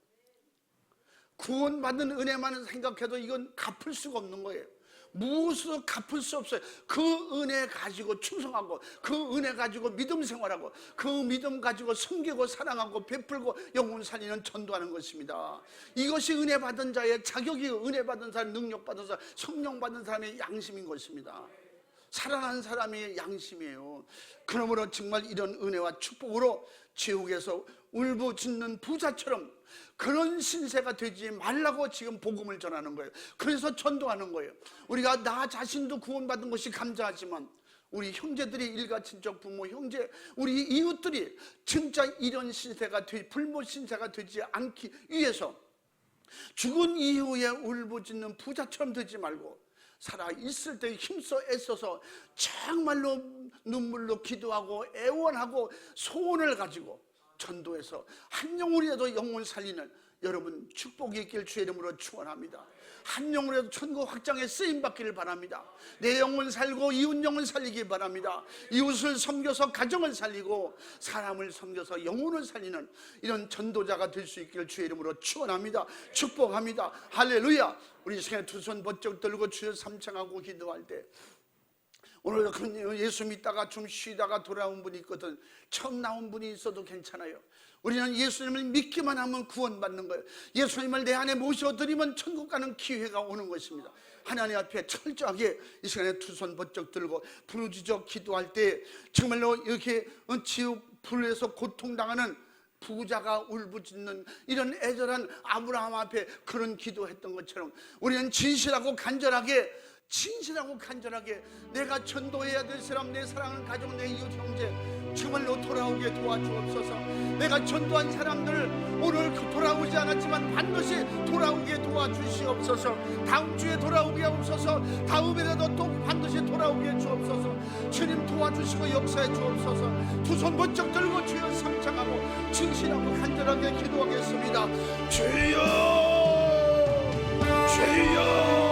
구원받는 은혜만 생각해도 이건 갚을 수가 없는 거예요. 무엇으로 갚을 수 없어요. 그 은혜 가지고 충성하고, 그 은혜 가지고 믿음 생활하고, 그 믿음 가지고 섬기고 사랑하고 베풀고 영혼 살리는 전도하는 것입니다. 이것이 은혜 받은 자의 자격이고, 은혜 받은 사람, 능력 받은 사람, 성령 받은 사람의 양심인 것입니다. 살아난 사람의 양심이에요. 그러므로 정말 이런 은혜와 축복으로 지옥에서 울부짖는 부자처럼 그런 신세가 되지 말라고 지금 복음을 전하는 거예요. 그래서 전도하는 거예요. 우리가 나 자신도 구원받은 것이 감사하지만 우리 형제들이, 일가 친척 부모 형제, 우리 이웃들이 진짜 이런 신세가 불모 신세가 되지 않기 위해서 죽은 이후에 울부짖는 부자처럼 되지 말고 살아있을 때 힘써 애써서 정말로 눈물로 기도하고 애원하고 소원을 가지고 전도해서 한 영혼이라도 영혼 살리는 여러분 축복이 있길 주의 이름으로 축원합니다. 한 영혼이라도 천국 확장에 쓰임받기를 바랍니다. 내 영혼 살고 이웃 영혼 살리기 바랍니다. 이웃을 섬겨서 가정을 살리고 사람을 섬겨서 영혼을 살리는 이런 전도자가 될 수 있기를 주의 이름으로 축원합니다. 축복합니다. 할렐루야. 우리 시간에 두 손 번쩍 들고 주여 삼창하고 기도할 때 오늘 예수 믿다가 좀 쉬다가 돌아온 분이 있거든. 처음 나온 분이 있어도 괜찮아요. 우리는 예수님을 믿기만 하면 구원받는 거예요. 예수님을 내 안에 모셔드리면 천국 가는 기회가 오는 것입니다. 하나님 앞에 철저하게 이 시간에 두 손 번쩍 들고 부르짖어 기도할 때 정말로 이렇게 지옥 불에서 고통당하는 부자가 울부짖는 이런 애절한 아브라함 앞에 그런 기도했던 것처럼 우리는 진실하고 간절하게 내가 전도해야 될 사람, 내 사랑하는 가족, 내 이웃 형제 정말로 돌아오게 도와주옵소서. 내가 전도한 사람들 오늘 돌아오지 않았지만 반드시 돌아오게 도와주시옵소서. 다음 주에 돌아오게 하옵소서. 다음에라도 또 반드시 돌아오게 주옵소서. 주님 도와주시고 역사해 주옵소서. 두 손 번쩍 들고 주여 삼창하고 진실하고 간절하게 기도하겠습니다. 주여, 주여.